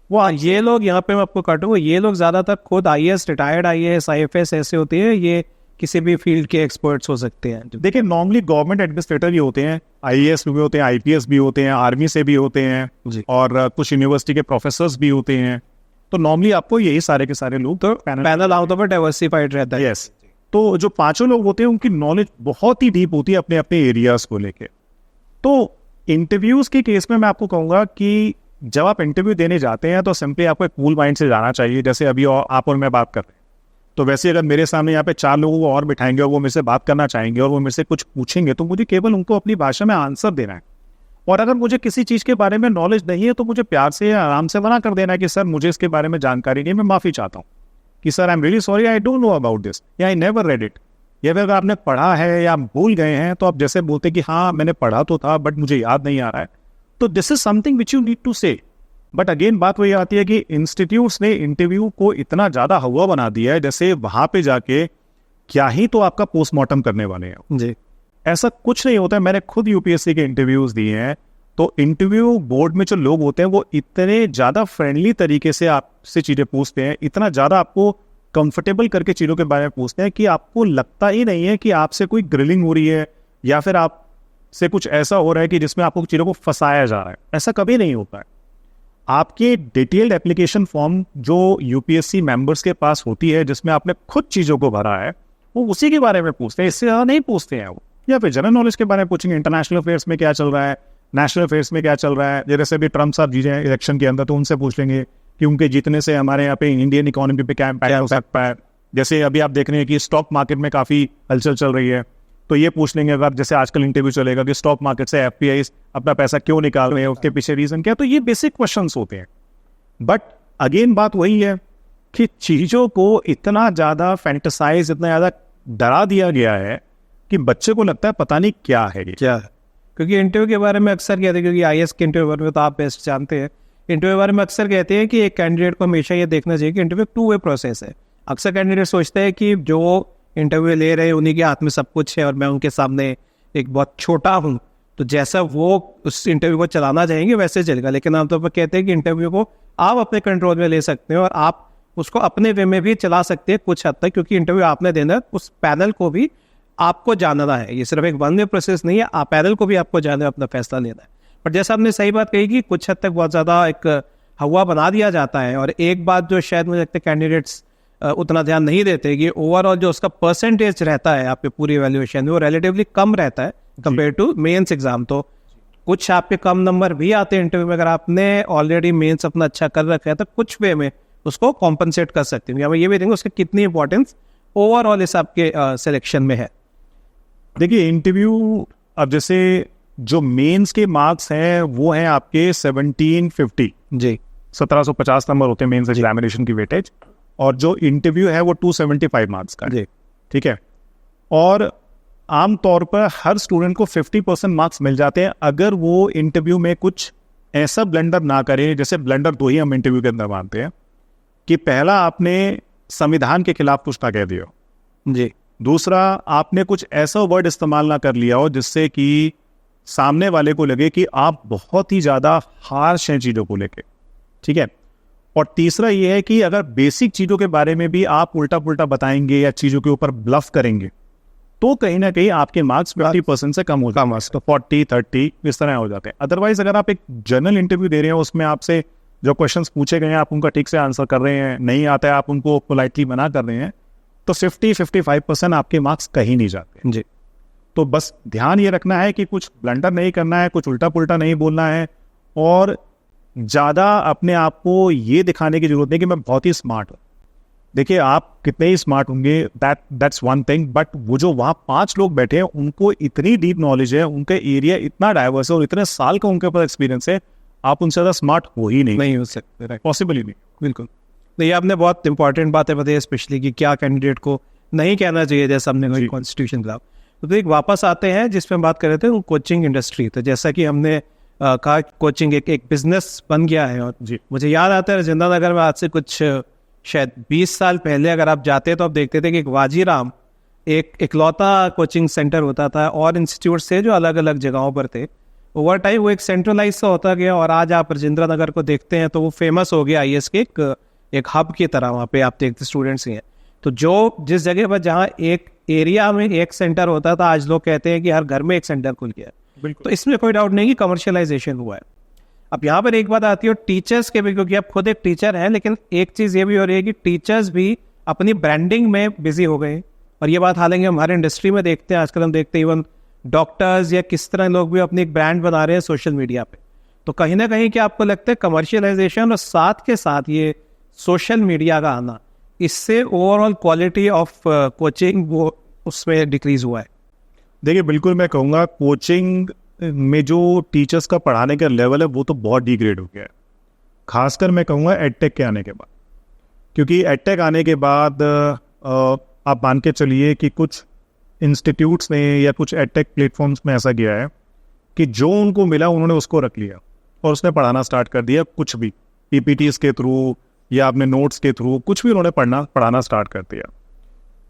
Speaker 2: वो ये लोग, यहाँ पे मैं आपको काटूंगा, ये लोग ज़्यादातर खुद आईएएस, रिटायर्ड आईएएस, आईएफएस ऐसे होते हैं, ये किसी भी फील्ड के एक्सपर्ट्स हो सकते हैं।
Speaker 1: देखिए नॉर्मली गवर्नमेंट एडमिनिस्ट्रेटर ही होते हैं, आईएएस भी होते हैं, आईपीएस भी होते हैं, आर्मी से भी होते हैं
Speaker 2: जी,
Speaker 1: और कुछ यूनिवर्सिटी के प्रोफेसर्स भी होते हैं। तो नॉर्मली आपको यही सारे के सारे लोग
Speaker 2: तो पैनल आउट ऑफ डाइवर्सिफाइड रहता है।
Speaker 1: यस। तो जो 5 लोग होते हैं उनकी नॉलेज बहुत ही डीप होती है अपने अपने एरियाज को लेके। तो इंटरव्यूज के केस में मैं आपको कहूँगा कि जब आप इंटरव्यू देने जाते हैं तो सिंपली आपको एक कूल माइंड से जाना चाहिए। जैसे अभी आप और मैं बात कर रहे हैं, तो वैसे अगर मेरे सामने यहाँ पे 4 लोगों को और बिठाएंगे और वो मेरे से बात करना चाहेंगे और वो मेरे से कुछ पूछेंगे, तो मुझे केवल उनको अपनी भाषा में आंसर देना है। और अगर मुझे किसी चीज़ के बारे में नॉलेज नहीं है तो मुझे प्यार से या आराम से मना कर देना है कि सर मुझे इसके बारे में जानकारी नहीं है, मैं माफ़ी चाहता हूँ कि sir I am really sorry, I don't know about this, या आई नेवर रेड इट। या फिर अगर आपने पढ़ा है या भूल गए हैं तो आप जैसे बोलते कि हाँ मैंने पढ़ा तो था बट मुझे याद नहीं आ रहा है, तो this is something which you need to say. But again बात वही आती है कि इंस्टीट्यूट्स ने इंटरव्यू को इतना ज़्यादा हवा बना दिया है, जैसे वहाँ पे जाके क्या ही तो आपका पोस्टमार्टम करने वाले हैं
Speaker 2: जी।
Speaker 1: ऐसा कुछ नहीं होता है। मैंने खुद यूपीएससी के इंटरव्यूज़ दिए हैं, तो इंटरव्यू बोर्ड में जो लोग होते हैं वो इतने ज़्यादा फ्रेंडली तरीके से आपसे चीज़ें पूछते हैं, इतना ज़्यादा आपको कंफर्टेबल करके चीज़ों के बारे में पूछते हैं कि आपको लगता ही नहीं है कि आपसे कोई ग्रिलिंग हो रही है या फिर आपसे कुछ ऐसा हो रहा है कि जिसमें आपको चीज़ों को फंसाया जा रहा है। ऐसा कभी नहीं होता है। आपके डिटेल्ड एप्लीकेशन फॉर्म जो यूपीएससी मेंबर्स के पास होती है, जिसमें आपने खुद चीज़ों को भरा है, वो उसी के बारे में पूछते हैं, इससे ज़्यादा नहीं पूछते हैं वो। या फिर जनरल नॉलेज के बारे में पूछेंगे, इंटरनेशनल अफेयर्स में क्या चल रहा है, नेशनल अफेयर्स में क्या चल रहा है। जैसे भी ट्रम्प साहब जीते हैं इलेक्शन के अंदर, तो उनसे पूछ लेंगे कि उनके जीतने से हमारे यहाँ पे इंडियन इकोनॉमी पे क्या इम्पैक्ट हो सकता है। जैसे अभी आप देख रहे हैं कि स्टॉक मार्केट में काफ़ी हलचल चल रही है, तो ये पूछ लेंगे अगर जैसे आजकल इंटरव्यू चलेगा कि स्टॉक मार्केट से एफपीआईज अपना पैसा क्यों निकाल रहे हैं, उसके पीछे रीज़न क्या है। तो ये बेसिक क्वेश्चंस होते हैं। बट अगेन बात वही है कि चीज़ों को इतना ज़्यादा फैंटेसाइज, इतना ज़्यादा डरा दिया गया है कि बच्चे को लगता है पता नहीं क्या है ये
Speaker 2: क्या है। क्योंकि इंटरव्यू के बारे में अक्सर कहते हैं, क्योंकि आईएएस के इंटरव्यू बारे में तो आप बेस्ट जानते हैं, इंटरव्यू के बारे में अक्सर कहते हैं कि एक कैंडिडेट को हमेशा ये देखना चाहिए कि इंटरव्यू 2 वे प्रोसेस है। अक्सर कैंडिडेट सोचते हैं कि जो इंटरव्यू ले रहे हैं उन्हीं के हाथ में सब कुछ है और मैं उनके सामने एक बहुत छोटा हूँ, तो जैसा वो उस इंटरव्यू को चलाना चाहेंगे वैसे चलेगा। लेकिन आमतौर पर कहते हैं कि इंटरव्यू को आप अपने कंट्रोल में ले सकते हैं और आप उसको अपने वे में भी चला सकते हैं कुछ हद तक, क्योंकि इंटरव्यू आपने देना है, उस पैनल को भी आपको जानना है। ये सिर्फ एक वन वे प्रोसेस नहीं है, पैनल को भी आपको जानना है, अपना फैसला लेना है। पर जैसा आपने सही बात कही कि कुछ हद तक बहुत ज़्यादा एक हवा बना दिया जाता है। और एक बात जो शायद मुझे लगता है कैंडिडेट्स उतना ध्यान नहीं देते कि ओवरऑल जो उसका परसेंटेज रहता है आपके पूरी एवेल्युएशन में, वो रिलेटिवली कम रहता है कंपेयर टू मेंस एग्जाम। तो कुछ आपके कम नंबर भी आते हैं इंटरव्यू में, अगर आपने ऑलरेडी मेंस अपना अच्छा कर रखा है तो कुछ वे में उसको कॉम्पनसेट कर सकते हैं। ये भी देंगे उसकी कितनी इंपॉर्टेंस ओवरऑल इस आपके सिलेक्शन में है।
Speaker 1: देखिए इंटरव्यू, अब जैसे जो मेंस के मार्क्स हैं वो हैं आपके 1750
Speaker 2: जी,
Speaker 1: 1750 नंबर होते हैं मेंस एग्जामिनेशन की वेटेज, और जो इंटरव्यू है वो 275 मार्क्स का है। ठीक है, और आमतौर पर हर स्टूडेंट को 50% मार्क्स मिल जाते हैं अगर वो इंटरव्यू में कुछ ऐसा ब्लंडर ना करे। जैसे ब्लंडर दो ही हम इंटरव्यू के अंदर मानते हैं कि पहला, आपने संविधान के खिलाफ कुछ ना कह दिया
Speaker 2: जी,
Speaker 1: दूसरा, आपने कुछ ऐसा वर्ड इस्तेमाल ना कर लिया हो जिससे कि सामने वाले को लगे कि आप बहुत ही ज़्यादा हार्श हैं चीज़ों को लेके। ठीक है, और तीसरा ये है कि अगर बेसिक चीज़ों के बारे में भी आप उल्टा पुल्टा बताएंगे या चीज़ों के ऊपर ब्लफ करेंगे तो कहीं ना कहीं आपके मार्क्स 50% से कम हो जाते हैं, तो 40-30 इस तरह हो जाते हैं। अदरवाइज अगर आप एक जनरल इंटरव्यू दे रहे हैं, उसमें आपसे जो क्वेश्चंस पूछे गए हैं आप उनका ठीक से आंसर कर रहे हैं, नहीं आता है आप उनको पोलाइटली मना कर रहे हैं, तो 50-55% आपके मार्क्स कहीं नहीं जाते
Speaker 2: जी।
Speaker 1: तो बस ध्यान ये रखना है कि कुछ ब्लंडर नहीं करना है, कुछ उल्टा पुल्टा नहीं बोलना है, और ज़्यादा अपने आप को ये दिखाने की जरूरत नहीं कि मैं बहुत ही स्मार्ट हूँ। देखिए आप कितने ही स्मार्ट होंगे, दैट्स वन थिंग, बट वो जो वहाँ 5 लोग बैठे हैं उनको इतनी डीप नॉलेज है, उनका एरिया इतना डाइवर्स है और इतने साल का उनके पास एक्सपीरियंस है, आप उनसे ज़्यादा स्मार्ट हो ही नहीं
Speaker 2: हो सकते,
Speaker 1: पॉसिबल ही नहीं।
Speaker 2: बिल्कुल। तो ये आपने बहुत इंपॉर्टेंट बातें बताई, स्पेशली कि क्या कैंडिडेट को नहीं कहना चाहिए, जैसा हमने कहा कॉन्स्टिट्यूशन खिलाफ। तो एक वापस आते हैं जिस पे हम बात कर रहे थे, वो कोचिंग इंडस्ट्री। तो जैसा कि हमने कहा कोचिंग एक बिजनेस बन गया है, और
Speaker 1: जी,
Speaker 2: मुझे याद आता है राजेंद्र नगर में आज से कुछ शायद 20 साल पहले अगर आप जाते तो आप देखते थे कि एक वाजीराम एक इकलौता कोचिंग सेंटर होता था, और इंस्टीट्यूट थे जो अलग अलग जगहों पर थे। ओवर टाइम वो एक सेंट्रलाइज सा होता गया, और आज आप राजेंद्र नगर को देखते हैं तो वो फेमस हो गया IAS के एक हब की तरह। वहाँ पे आप देखते स्टूडेंट्स ही हैं। तो जो जिस जगह पर जहाँ एक एरिया में एक सेंटर होता था, आज लोग कहते हैं कि हर घर में एक सेंटर खुल गया। तो इसमें कोई डाउट नहीं कि कमर्शियलाइजेशन हुआ है। अब यहाँ पर एक बात आती है टीचर्स के भी, क्योंकि आप खुद एक टीचर हैं, लेकिन एक चीज़ ये भी हो रही है कि टीचर्स भी अपनी ब्रांडिंग में बिजी हो गए। और ये बात हालांकि हमारे इंडस्ट्री में देखते हैं, आजकल हम देखते हैं इवन डॉक्टर्स या किस तरह लोग भी अपनी एक ब्रांड बना रहे हैं सोशल मीडिया पे। तो कहीं ना कहीं क्या आपको लगता है कमर्शियलाइजेशन और साथ के साथ ये सोशल मीडिया का आना, इससे ओवरऑल क्वालिटी ऑफ कोचिंग वो उसमें डिक्रीज हुआ है?
Speaker 1: देखिए बिल्कुल, मैं कहूँगा कोचिंग में जो टीचर्स का पढ़ाने का लेवल है वो तो बहुत डिग्रेड हो गया है, खासकर मैं कहूँगा एडटेक के आने के बाद। क्योंकि एडटेक आने के बाद आप मान के चलिए कि कुछ इंस्टीट्यूट्स ने या कुछ एडटेक प्लेटफॉर्म्स में ऐसा किया है कि जो उनको मिला उन्होंने उसको रख लिया और उसने पढ़ाना स्टार्ट कर दिया। कुछ भी PPTs के थ्रू या अपने नोट्स के थ्रू कुछ भी उन्होंने पढ़ाना स्टार्ट कर दिया।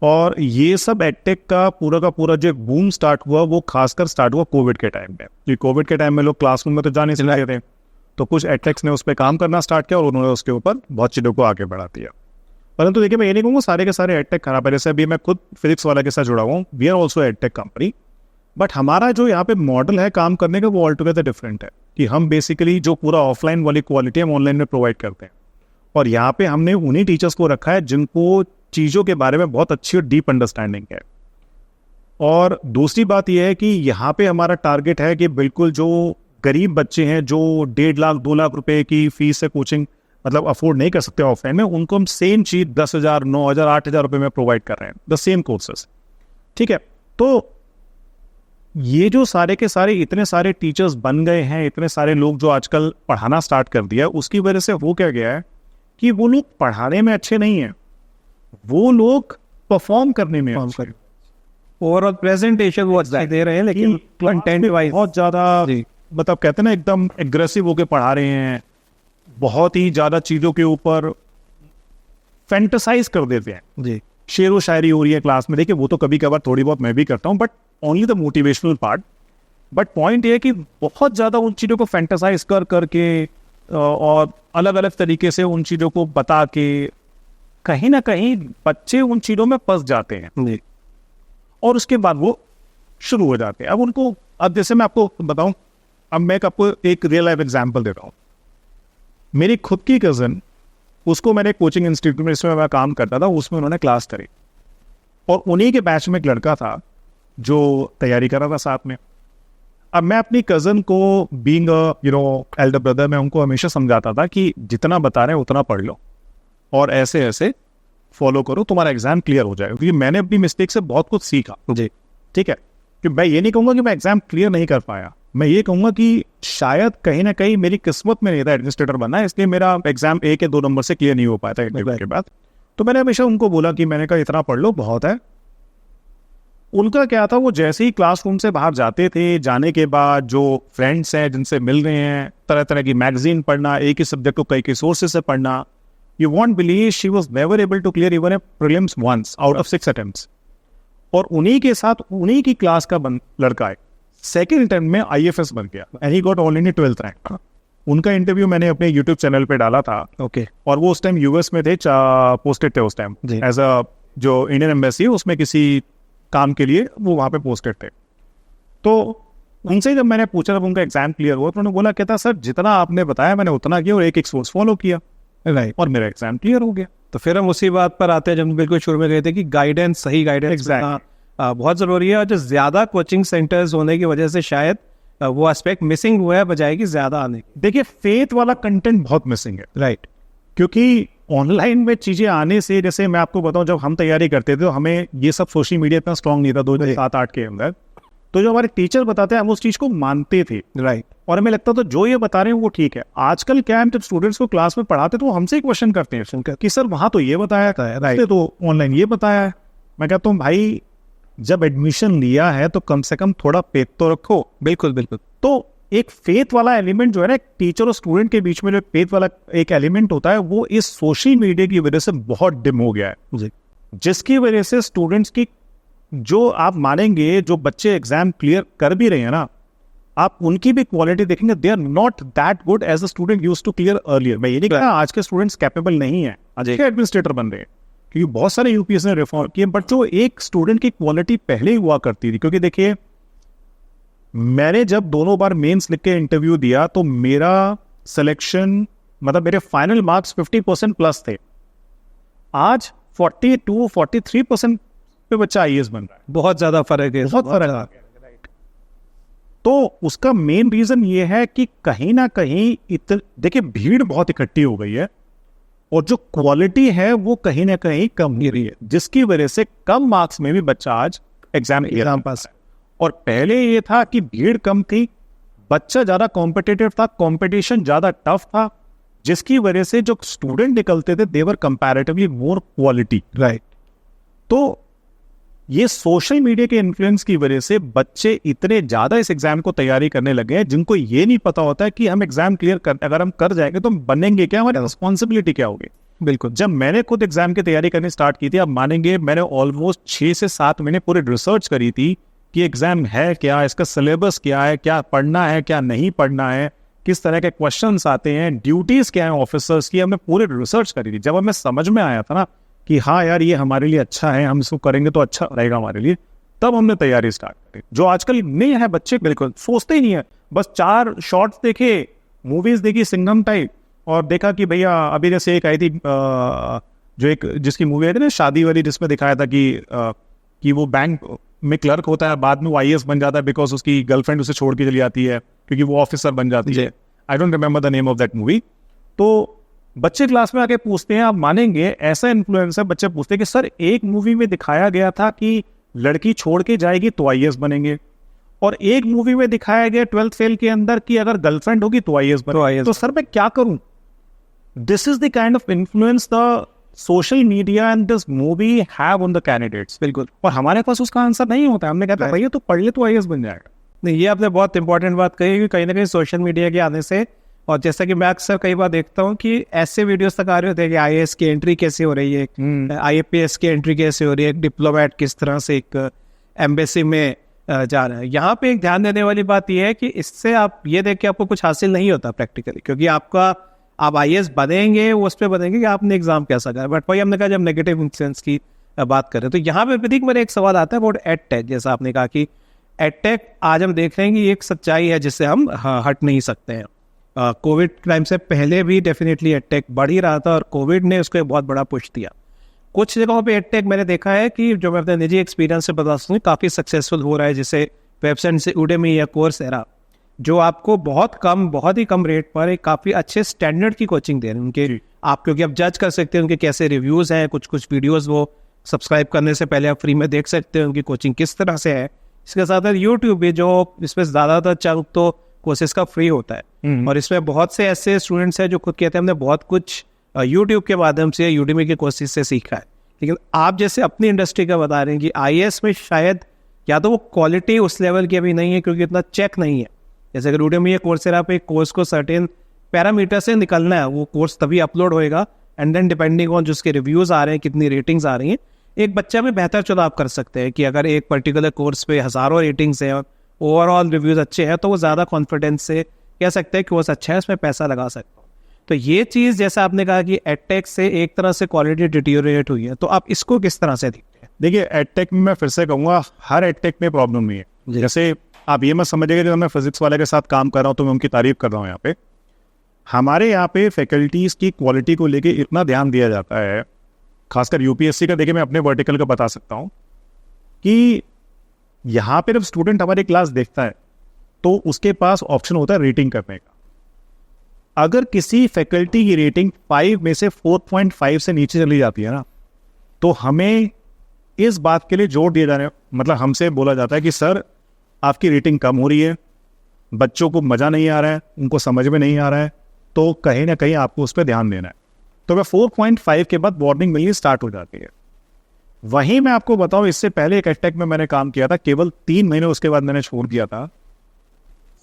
Speaker 1: और ये सब एडटेक का पूरा जो बूम स्टार्ट हुआ वो खासकर स्टार्ट हुआ कोविड के टाइम पे। क्योंकि कोविड के टाइम में लोग क्लासरूम में तो जा नहीं सकते थे, तो कुछ एडटेक्स ने उस पर काम करना स्टार्ट किया और उन्होंने उसके ऊपर बहुत चीज़ों को आगे बढ़ा दिया। परंतु देखिए मैं ये नहीं कहूँगा सारे के सारे एडटेक खराब है। जैसे अभी मैं खुद फिजिक्स वाला के साथ जुड़ा हुआ हूँ, we are also edtech company, but हमारा जो यहाँ पे मॉडल है काम करने का वो ऑल टुगेदर डिफरेंट है। कि हम बेसिकली जो पूरा ऑफलाइन वाली क्वालिटी हम ऑनलाइन में प्रोवाइड करते हैं, और यहाँ पे हमने उन्हीं टीचर्स को रखा है जिनको चीज़ों के बारे में बहुत अच्छी और डीप अंडरस्टैंडिंग है। और दूसरी बात यह है कि यहाँ पे हमारा टारगेट है कि बिल्कुल जो गरीब बच्चे हैं जो 1.5 लाख 2 लाख रुपए की फीस से कोचिंग मतलब अफोर्ड नहीं कर सकते ऑफलाइन में, उनको हम सेम चीज 10,000 9,000 8,000 रुपए में प्रोवाइड कर रहे हैं, द सेम कोर्सेस। ठीक है, तो ये जो सारे के सारे इतने सारे टीचर्स बन गए हैं, इतने सारे लोग जो आजकल पढ़ाना स्टार्ट कर दिया, उसकी वजह से हो क्या गया है कि वो लोग पढ़ाने में अच्छे नहीं हैं, वो लोग परफॉर्म करने में
Speaker 2: ओवरऑल प्रेजेंटेशन वो अच्छा दे रहे हैं, लेकिन कंटेंट वाइज
Speaker 1: बहुत ज्यादा मतलब कहते हैं ना एकदम एग्रेसिव होके पढ़ा रहे हैं, बहुत ही ज्यादा चीजों के ऊपर फैंटेसाइज कर देते हैं
Speaker 2: जी।
Speaker 1: शेरो शायरी हो रही है क्लास में। देखिए वो तो कभी कभार थोड़ी बहुत मैं भी करता हूँ, but only the motivational part. But point ये है कि बहुत ज्यादा उन चीजों को फैंटेसाइज करके और अलग अलग तरीके से उन चीजों को बता के कहीं ना कहीं बच्चे उन चीज़ों में फंस जाते हैं और उसके बाद वो शुरू हो जाते हैं। अब उनको, अब जैसे मैं आपको बताऊं, अब मैं आपको एक रियल लाइफ एग्जांपल दे रहा हूँ। मेरी खुद की कज़न, उसको मैंने कोचिंग इंस्टीट्यूट में, इसमें मैं काम करता था, उसमें उन्होंने क्लास करी और उन्हीं के बैच में एक लड़का था जो तैयारी कर रहा था साथ में। अब मैं अपनी कज़न को बीइंग एल्डर ब्रदर, मैं उनको हमेशा समझाता था कि जितना बता रहे हैं उतना पढ़ लो और ऐसे ऐसे फॉलो करो, तुम्हारा एग्जाम क्लियर हो जाएगा। क्योंकि मैंने अपनी मिस्टेक से बहुत कुछ सीखा जी, ठीक है। कि मैं ये नहीं कहूँगा कि मैं एग्जाम क्लियर नहीं कर पाया, मैं ये कहूँगा कि शायद कहीं ना कहीं मेरी किस्मत में नहीं था एडमिनिस्ट्रेटर बनना, इसलिए मेरा एग्जाम 1 या 2 नंबर से क्लियर नहीं हो पाया था इंटरव्यू के बाद। तो मैंने हमेशा उनको बोला कि मैंने कहा इतना पढ़ लो, बहुत है। उनका क्या था, वो जैसे ही क्लासरूम से बाहर जाते थे, जाने के बाद जो फ्रेंड्स हैं जिनसे मिल रहे हैं, तरह तरह की मैगजीन पढ़ना, एक ही सब्जेक्ट को कई सोर्सेज से पढ़ना, you won't believe she was never able to clear even a prelims once out of 6 attempts. और उन्हीं के साथ उन्हीं की क्लास का लड़का है, सेकेंड अटेम्प्ट में IFS बन गया and he got only 12th rank. उनका इंटरव्यू मैंने अपने यूट्यूब चैनल पे डाला था।
Speaker 2: ओके।
Speaker 1: और वो उस टाइम US में थे, पोस्टेड थे उस टाइम एज अ, जो इंडियन एम्बेसी उसमें किसी काम के लिए वो वहाँ पे पोस्टेड थे। तो उनसे जब मैंने पूछा, जब उनका एग्जाम क्लियर हुआ, तो उन्होंने बोला, कहता सर जितना आपने बताया मैंने उतना किया और एक सोर्स फॉलो किया, राइट, और मेरा एग्जाम क्लियर हो गया।
Speaker 2: तो फिर हम उसी बात पर आते हैं जब बिल्कुल शुरू में गए थे कि गाइडेंस, सही गाइडेंस बहुत ज़रूरी है। और जो ज़्यादा कोचिंग सेंटर्स होने की वजह से शायद वो एस्पेक्ट मिसिंग हुआ है बजाय कि ज़्यादा आने की।
Speaker 1: देखिए, फेथ वाला कंटेंट बहुत मिसिंग है, राइट, क्योंकि ऑनलाइन में चीज़ें आने से, जैसे मैं आपको बताऊं, जब हम तैयारी करते थे तो हमें ये सब सोशल मीडिया इतना स्ट्रांग नहीं था 2007-8 के अंदर। तो जो हमारे टीचर बताते हैं हम उस चीज़ को मानते थे, राइट, और हमें लगता था जो ये बता रहे हैं वो ठीक है। आजकल क्या है, जब स्टूडेंट्स को क्लास में पढ़ाते तो वो हमसे क्वेश्चन करते हैं कि सर वहाँ तो ये बताया था, राइट, तो ऑनलाइन ये बताया है। मैं कहता हूँ भाई, जब एडमिशन लिया है तो कम से कम थोड़ा फेथ तो रखो।
Speaker 2: बिल्कुल बिल्कुल।
Speaker 1: तो एक फेथ वाला एलिमेंट जो है ना, टीचर और स्टूडेंट के बीच में जो फेथ वाला एक एलिमेंट होता है, वो इस सोशल मीडिया की वजह से बहुत डिम हो गया है, जिसकी वजह से स्टूडेंट्स की, जो आप मानेंगे, जो बच्चे एग्जाम क्लियर कर भी रहे हैं ना, आप उनकी भी क्वालिटी देखेंगे, they are not that good as a student used to clear earlier. मैं ये नहीं कह रहा आज के स्टूडेंट्स कैपेबल नहीं है, अच्छे एडमिनिस्ट्रेटर बन रहे हैं, क्योंकि बहुत सारे यूपीएस ने रिफॉर्म किए, बट जो एक स्टूडेंट की क्वालिटी पहले ही हुआ करती थी। क्योंकि देखिए, मैंने जब दोनों बार मेंस लिख के इंटरव्यू दिया तो मेरा सिलेक्शन, मतलब मेरे फाइनल मार्क्स 50% प्लस थे। आज 42-43% पे बच्चा IAS बन रहा है।
Speaker 2: बहुत ज्यादा फर्क है,
Speaker 1: बहुत फर्क है। तो उसका मेन रीजन ये है कि कहीं ना कहीं देखिए, भीड़ बहुत इकट्ठी हो गई है और जो क्वालिटी है वो कहीं ना कहीं कम ही रही है, जिसकी वजह से कम मार्क्स में भी बच्चा आज एग्जाम पास। और पहले ये था कि भीड़ कम थी, बच्चा ज्यादा कॉम्पिटिटिव था, कंपटीशन ज्यादा टफ था, जिसकी वजह से जो स्टूडेंट निकलते थे देवर कंपैरेटिवली मोर क्वालिटी, राइट। तो ये सोशल मीडिया के इन्फ्लुएंस की वजह से बच्चे इतने ज्यादा इस एग्जाम को तैयारी करने लगे हैं, जिनको ये नहीं पता होता है कि हम एग्जाम क्लियर कर, अगर हम कर जाएंगे तो हम बनेंगे क्या, हमारी रिस्पॉन्सिबिलिटी क्या होगी। बिल्कुल, जब मैंने खुद एग्जाम की तैयारी करनी स्टार्ट की थी, आप मानेंगे मैंने ऑलमोस्ट 6 से 7 महीने पूरे रिसर्च करी थी कि एग्जाम है क्या, इसका सिलेबस क्या है, क्या पढ़ना है, क्या नहीं पढ़ना है, किस तरह के क्वेश्चंस आते हैं, ड्यूटीज क्या है ऑफिसर्स की, हमने पूरी रिसर्च करी थी। जब हमें समझ में आया था ना कि हाँ यार ये हमारे लिए अच्छा है, हम इसको करेंगे तो अच्छा रहेगा हमारे लिए, तब हमने तैयारी स्टार्ट करी। जो आजकल नहीं है, बच्चे बिल्कुल सोचते ही नहीं है, बस 4 शॉर्ट्स देखे, मूवीज देखी सिंघम टाइप, और देखा कि भैया अभी जैसे एक आई थी, जो एक जिसकी मूवी आई थी ना शादी वाली, जिसमें दिखाया था कि वो बैंक में क्लर्क होता है, बाद में वो IAS बन जाता है बिकॉज उसकी गर्लफ्रेंड उसे छोड़ के चली जाती है क्योंकि वो ऑफिसर बन जाती है। I don't remember the name of that movie. तो बच्चे क्लास में आके पूछते हैं, आप मानेंगे ऐसा इन्फ्लुएंस है, बच्चे पूछते हैं कि सर एक मूवी में दिखाया गया था कि लड़की छोड़ के जाएगी तो IAS बनेंगे, और एक मूवी में दिखाया गया 12th फेल के अंदर कि अगर गर्लफ्रेंड होगी तो IAS बनेगी। तो सर मैं क्या करूं? This is the kind of influence the social media and this movie have on the candidates. बिल्कुल, और हमारे पास उसका आंसर नहीं होता। हमने कहता भैया तो पढ़ ले तो IAS बन जाएगा।
Speaker 2: नहीं, ये आपने बहुत इंपॉर्टेंट बात कही कि कहीं ना कहीं सोशल मीडिया के आने से, और जैसा कि मैं अक्सर कई बार देखता हूँ कि ऐसे वीडियोस तक आ रहे होते हैं कि IAS की एंट्री कैसे हो रही है, IAPS की एंट्री कैसे हो रही है, डिप्लोमेट किस तरह से एक एम्बेसी में जा रहा है। यहाँ पे एक ध्यान देने वाली बात यह है कि इससे आप ये देख के आपको कुछ हासिल नहीं होता प्रैक्टिकली, क्योंकि आपका आप IAS बनेंगे उस पर बनेंगे कि आपने एग्जाम कैसा करा। बट वही हमने कहा जब नेगेटिव इन्फ्लुएंस की बात करें तो यहाँ पे प्रतीक मेरे एक सवाल आता है अबाउट एडटेक। जैसा आपने कहा कि एडटेक आज हम देख रहे हैं कि एक सच्चाई है जिससे हम हट नहीं सकते हैं। कोविड टाइम से पहले भी डेफिनेटली एडटेक बढ़ ही रहा था और कोविड ने उसको एक बहुत बड़ा पुश दिया। कुछ जगहों पे एडटेक मैंने देखा है कि जो मैं अपने निजी एक्सपीरियंस से बता सकूँ काफ़ी सक्सेसफुल हो रहा है, जैसे वेबसाइट से Udemy या Coursera, जो आपको बहुत ही कम रेट पर एक काफ़ी अच्छे स्टैंडर्ड की कोचिंग दे रहे हैं उनके। आप क्योंकि आप जज कर सकते हैं उनके कैसे रिव्यूज़ हैं, कुछ वीडियोज़ वो सब्सक्राइब करने से पहले आप फ्री में देख सकते हैं उनकी कोचिंग किस तरह से है। इसके साथ साथ यूट्यूब भी, जो इसमें ज़्यादातर चंक तो कोर्सेज का फ्री होता है और इसमें बहुत से ऐसे स्टूडेंट्स हैं जो खुद कहते हैं हमने बहुत कुछ यूट्यूब के माध्यम से Udemy के कोर्सेज से सीखा है। लेकिन आप जैसे अपनी इंडस्ट्री का बता रहे हैं कि IAS में शायद या तो वो क्वालिटी उस लेवल की अभी नहीं है क्योंकि इतना चेक नहीं है। जैसे अगर Udemy या Coursera पे एक कोर्स को सर्टेन पैरामीटर से निकलना है, वो कोर्स तभी अपलोड होएगा एंड देन डिपेंडिंग ऑन जिसके रिव्यूज़ आ रहे हैं, कितनी रेटिंग्स आ रही हैं, एक बच्चा भी बेहतर चलो आप कर सकते हैं कि अगर एक पर्टिकुलर कोर्स पे हज़ारों रेटिंग्स हैं और ओवरऑल रिव्यूज़ अच्छे हैं तो वो ज़्यादा कॉन्फिडेंस से कह सकते हैं कि कोर्स अच्छा है, इसमें पैसा लगा सकता हूँ। तो ये चीज़ जैसा आपने कहा कि एडटेक से एक तरह से क्वालिटी डिटीरियोरेट हुई है, तो आप इसको किस तरह से देखते हैं?
Speaker 1: देखिए, एडटेक में मैं फिर से कहूँगा हर एडटेक में प्रॉब्लम नहीं है। जैसे आप ये मत समझिएगा कि मैं फिजिक्स वाले के साथ काम कर रहा हूँ तो मैं उनकी तारीफ कर रहा हूँ। यहाँ पे हमारे यहाँ पे फैकल्टीज़ की क्वालिटी को लेके इतना ध्यान दिया जाता है, खासकर यूपीएससी का। देखिए, मैं अपने वर्टिकल का बता सकता हूँ कि यहाँ पे जब स्टूडेंट हमारी क्लास देखता है तो उसके पास ऑप्शन होता है रेटिंग करने का। अगर किसी फैकल्टी की रेटिंग 5 में से 4.5 से नीचे चली जाती है ना, तो हमें इस बात के लिए जोर दिया जा रहा है, मतलब हमसे बोला जाता है कि सर आपकी रेटिंग कम हो रही है, बच्चों को मज़ा नहीं आ रहा है, उनको समझ में नहीं आ रहा है, तो कहीं ना कहीं आपको उस पर ध्यान देना है। तो मैं 4.5 के बाद वार्निंग मिलनी स्टार्ट हो जाती है। वहीं मैं आपको बताऊं, इससे पहले एक एडटेक में मैंने काम किया था केवल 3 महीने, उसके बाद मैंने छोड़ दिया था।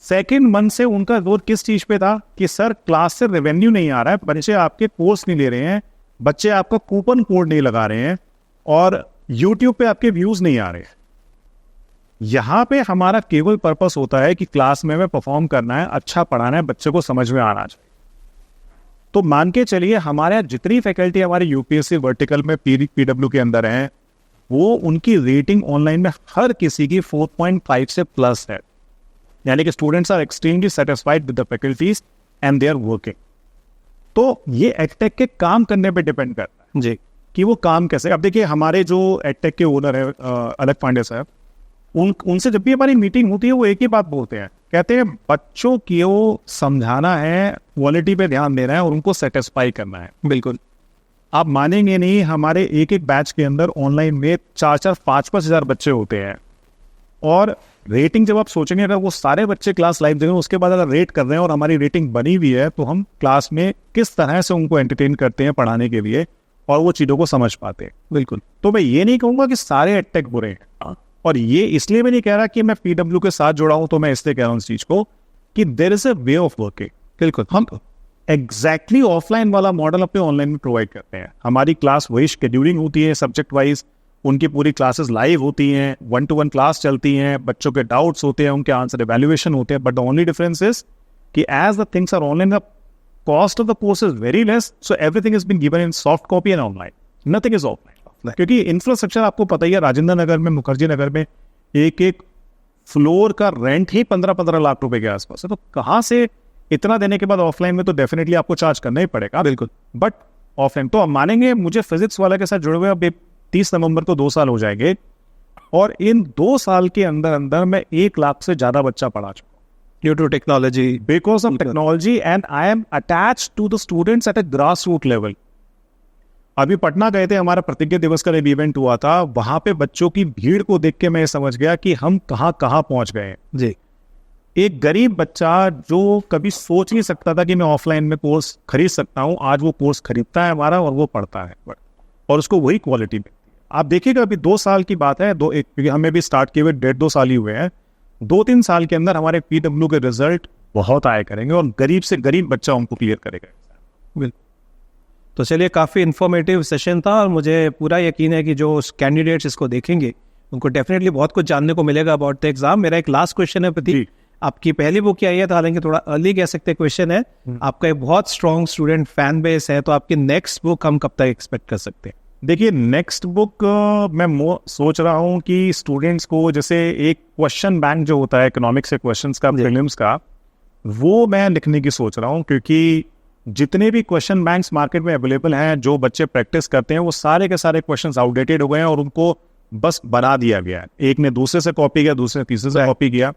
Speaker 1: सेकेंड मंथ से उनका जोर किस चीज पे था कि सर क्लास से रेवेन्यू नहीं आ रहा है, बच्चे आपके कोर्स नहीं ले रहे हैं, बच्चे आपका कूपन कोड नहीं लगा रहे हैं और यूट्यूब पे आपके व्यूज नहीं आ रहे। यहाँ पे हमारा केवल पर्पस होता है कि क्लास में परफॉर्म करना है, अच्छा पढ़ाना है, बच्चे को समझ में आना चाहिए। तो मान के चलिए हमारे यहाँ जितनी फैकल्टी हमारे यूपीएससी वर्टिकल में पीडब्ल्यू के अंदर हैं, वो उनकी रेटिंग ऑनलाइन में हर किसी की 4.5 से प्लस है। यानी कि students are extremely satisfied with the faculties and they are working. तो ये एडटेक के काम करने पे डिपेंड करता है
Speaker 2: जी
Speaker 1: कि वो काम कैसे। अब देखिए, हमारे जो एडटेक के ओनर है अलग पांडे साहब, उनसे जब भी हमारी मीटिंग होती है वो एक ही बात बोलते हैं, कहते हैं बच्चों को समझाना है, क्वालिटी पे ध्यान देना है और उनको सेटिस्फाई करना है।
Speaker 2: बिल्कुल,
Speaker 1: आप मानेंगे नहीं, हमारे एक एक बैच के अंदर ऑनलाइन में 4-4, 5-5 हज़ार बच्चे होते हैं और रेटिंग जब आप सोचेंगे अगर वो सारे बच्चे क्लास लाइव देंगे, उसके बाद अगर रेट कर रहे हैं और हमारी रेटिंग बनी हुई है, तो हम क्लास में किस तरह से उनको एंटरटेन करते हैं पढ़ाने के लिए और वो चीज़ों को समझ पाते हैं।
Speaker 2: बिल्कुल।
Speaker 1: तो मैं ये नहीं कहूँगा कि सारे एडटेक बुरे हैं, और ये इसलिए मैं नहीं कह रहा कि मैं पीडब्ल्यू के साथ जुड़ा हूं, तो मैं इसलिए कह रहा हूं इस चीज को कि there is a way of working.
Speaker 2: बिल्कुल,
Speaker 1: हम एग्जैक्टली ऑफलाइन वाला मॉडल अपने ऑनलाइन में प्रोवाइड करते हैं। हमारी क्लास वही शेड्यूलिंग होती है सब्जेक्ट वाइज, उनकी पूरी क्लासेस लाइव होती हैं, 1-to-1 क्लास चलती हैं, बच्चों के डाउट्स होते हैं, उनके आंसर एवेल्युएशन होते हैं। But the only difference is कि as the things are online, the cost of the course is very less, so everything is been given in soft copy and online, nothing is offline. क्योंकि infrastructure आपको पता ही है, राजेंद्र नगर में, मुखर्जी नगर में एक floor का rent ही 15-15 लाख रुपए के आसपास है। तो कहाँ से इतना देने के बाद ऑफलाइन में तो डेफिनेटली आपको चार्ज करना ही पड़ेगा।
Speaker 2: बिल्कुल।
Speaker 1: बट ऑफलाइन तो आप मानेंगे, मुझे फिजिक्स वाले के साथ जुड़े हुए अब 30 नवंबर को 2 साल हो जाएंगे और इन 2 साल के अंदर अंदर मैं 1 लाख से ज्यादा बच्चा पढ़ा चुका हूँ
Speaker 2: due to technology,
Speaker 1: because of technology, and I am attached to the students at a grass root level. अभी पटना गए थे, हमारा प्रतिज्ञा दिवस का एक इवेंट हुआ था, वहां पे बच्चों की भीड़ को देख के मैं समझ गया कि हम कहाँ पहुंच गए हैं।
Speaker 2: जी,
Speaker 1: एक गरीब बच्चा जो कभी सोच नहीं सकता था कि मैं ऑफलाइन में कोर्स खरीद सकता हूं, आज वो कोर्स खरीदता है हमारा और वो पढ़ता है और उसको वही क्वालिटी मिलती है। आप देखिएगा, अभी 2 साल की बात है, क्योंकि हमें भी स्टार्ट किए हुए 1.5-2 साल ही हुए हैं, 2-3 साल के अंदर हमारे पीडब्ल्यू के रिजल्ट बहुत आया करेंगे और गरीब से गरीब बच्चा उनको क्लियर करेगा।
Speaker 2: बिल्कुल। तो चलिए, काफ़ी इन्फॉर्मेटिव सेशन था और मुझे पूरा यकीन है कि जो कैंडिडेट्स इसको देखेंगे उनको डेफिनेटली बहुत कुछ जानने को मिलेगा अबाउट द एग्जाम। मेरा एक लास्ट क्वेश्चन है प्रतीक, आपकी पहली बुक ही आई है, तो हालांकि थोड़ा अर्ली कह सकते क्वेश्चन है, आपका एक बहुत स्ट्रॉन्ग स्टूडेंट फैन बेस है, तो आपकी नेक्स्ट बुक हम कब तक एक्सपेक्ट कर सकते हैं?
Speaker 1: देखिए नेक्स्ट बुक मैं सोच रहा हूँ कि स्टूडेंट्स को, जैसे एक क्वेश्चन बैंक जो होता है इकोनॉमिक्स के क्वेश्चंस का, प्रीलिम्स का, वो मैं लिखने की सोच रहा हूँ, क्योंकि जितने भी क्वेश्चन बैंक्स मार्केट में अवेलेबल हैं, जो बच्चे प्रैक्टिस करते हैं, वो सारे के सारे क्वेश्चंस आउटडेटेड हो गए हैं और उनको बस बना दिया गया है। एक ने दूसरे से कॉपी किया, दूसरे ने तीसरे से कॉपी किया।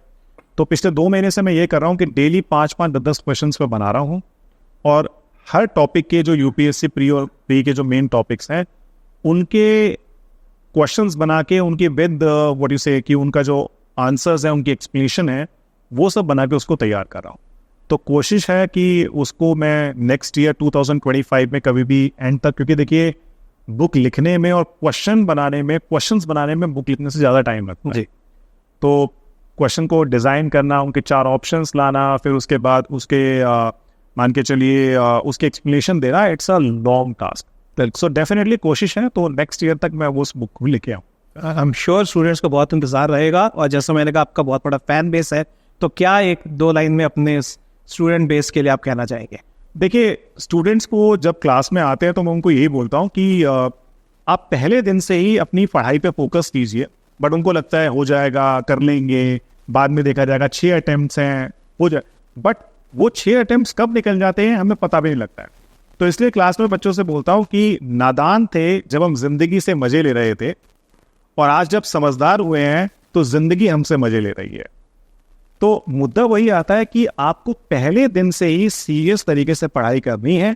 Speaker 1: तो पिछले 2 महीने से मैं ये कर रहा हूँ कि डेली 5-5, 10-10 क्वेश्चन पे बना रहा हूँ, और हर टॉपिक के जो यूपीएससी प्री और प्री के जो मेन टॉपिक्स हैं, उनके क्वेश्चंस बना के, उनके विद व्हाट यू से, कि उनका जो आंसर्स है, उनकी एक्सप्लेनेशन है, वो सब बना के उसको तैयार कर रहा हूँ। तो कोशिश है कि उसको मैं नेक्स्ट ईयर 2025 में कभी भी एंड तक, क्योंकि देखिए बुक लिखने में और क्वेश्चंस बनाने में बुक लिखने से ज़्यादा टाइम लगता है जी। तो क्वेश्चन को डिज़ाइन करना, उनके 4 ऑप्शंस लाना, फिर उसके बाद उसके मान के चलिए उसके एक्सप्लेनेशन देना, it's a long task. So definitely कोशिश है तो नेक्स्ट ईयर तक मैं वो उस बुक को लेके आऊँ।
Speaker 2: आई एम श्योर स्टूडेंट्स को बहुत इंतजार रहेगा, और जैसा मैंने कहा आपका बहुत बड़ा फैन बेस है, तो क्या 1-2 लाइन में अपने स्टूडेंट बेस के लिए आप कहना चाहेंगे?
Speaker 1: देखिए स्टूडेंट्स को जब क्लास में आते हैं तो मैं उनको यही बोलता हूँ कि आप पहले दिन से ही अपनी पढ़ाई पे फोकस कीजिए, बट उनको लगता है हो जाएगा, कर लेंगे, बाद में देखा जाएगा, 6 अटेम्प्ट्स हैं, हो जाए, बट वो 6 अटेम्प्ट्स कब निकल जाते हैं हमें पता भी नहीं लगता है। तो इसलिए क्लास में बच्चों से बोलता हूँ कि नादान थे जब हम जिंदगी से मजे ले रहे थे, और आज जब समझदार हुए हैं तो जिंदगी हमसे मजे ले रही है। तो मुद्दा वही आता है कि आपको पहले दिन से ही सीरियस तरीके से पढ़ाई करनी है,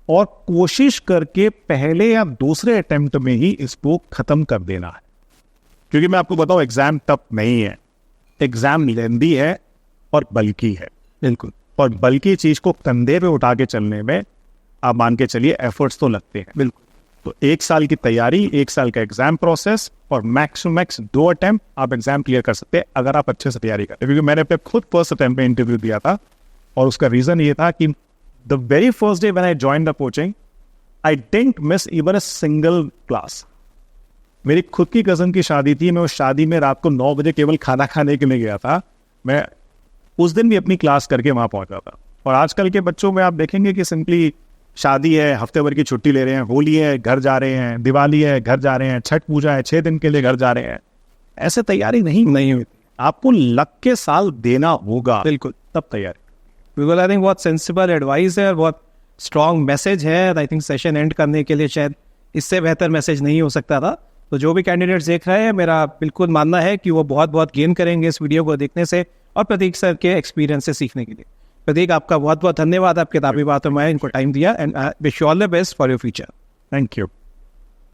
Speaker 1: और कोशिश करके पहले या दूसरे अटेम्प्ट में ही इसको खत्म कर देना है। क्योंकि मैं आपको बताऊं, एग्जाम टफ नहीं है, एग्जाम लेंदी है और बल्कि है।
Speaker 2: बिल्कुल।
Speaker 1: और बल्कि चीज को कंधे पे उठा के चलने में आप मान के चलिए एफर्ट्स तो लगते हैं।
Speaker 2: बिल्कुल।
Speaker 1: तो 1 साल की तैयारी, 1 साल का एग्जाम प्रोसेस, और मैक्स टू मैक्स 2 अटेम्प्ट आप एग्जाम क्लियर कर सकते हैं अगर आप अच्छे से तैयारी करते हैं। क्योंकि मैंने अपने खुद फर्स्ट अटेम्प्ट में इंटरव्यू दिया था, और उसका रीजन ये था कि the very first day when I join the coaching, I didn't miss even a single class. मेरी खुद की कजन की शादी थी, मैं उस शादी में रात को 9 बजे केवल खाना खाने के लिए गया था। मैं उस दिन भी अपनी क्लास करके वहां पहुंचा था। और आजकल के बच्चों में आप देखेंगे कि सिंपली शादी है, हफ्ते भर की छुट्टी ले रहे हैं, होली है घर जा रहे हैं, दिवाली है घर जा रहे हैं, छठ पूजा है 6 दिन के लिए घर जा रहे हैं। ऐसे तैयारी नहीं हुई, आपको लग के साल देना होगा,
Speaker 2: बिल्कुल,
Speaker 1: तब तैयारी।
Speaker 2: बिल्कुल। आई थिंक बहुत सेंसिबल एडवाइस है, बहुत स्ट्रॉन्ग मैसेज है। आई थिंक सेशन एंड करने के लिए शायद इससे बेहतर मैसेज नहीं हो सकता था। तो जो भी कैंडिडेट्स देख रहे हैं, मेरा बिल्कुल मानना है कि वो बहुत बहुत गेन करेंगे इस वीडियो को देखने से, और प्रतीक सर के एक्सपीरियंस से सीखने के लिए। प्रतीक, आपका बहुत बहुत धन्यवाद, आप किताबी बातों में इनको टाइम दिया, and wish you all the best for your future.
Speaker 1: Thank you.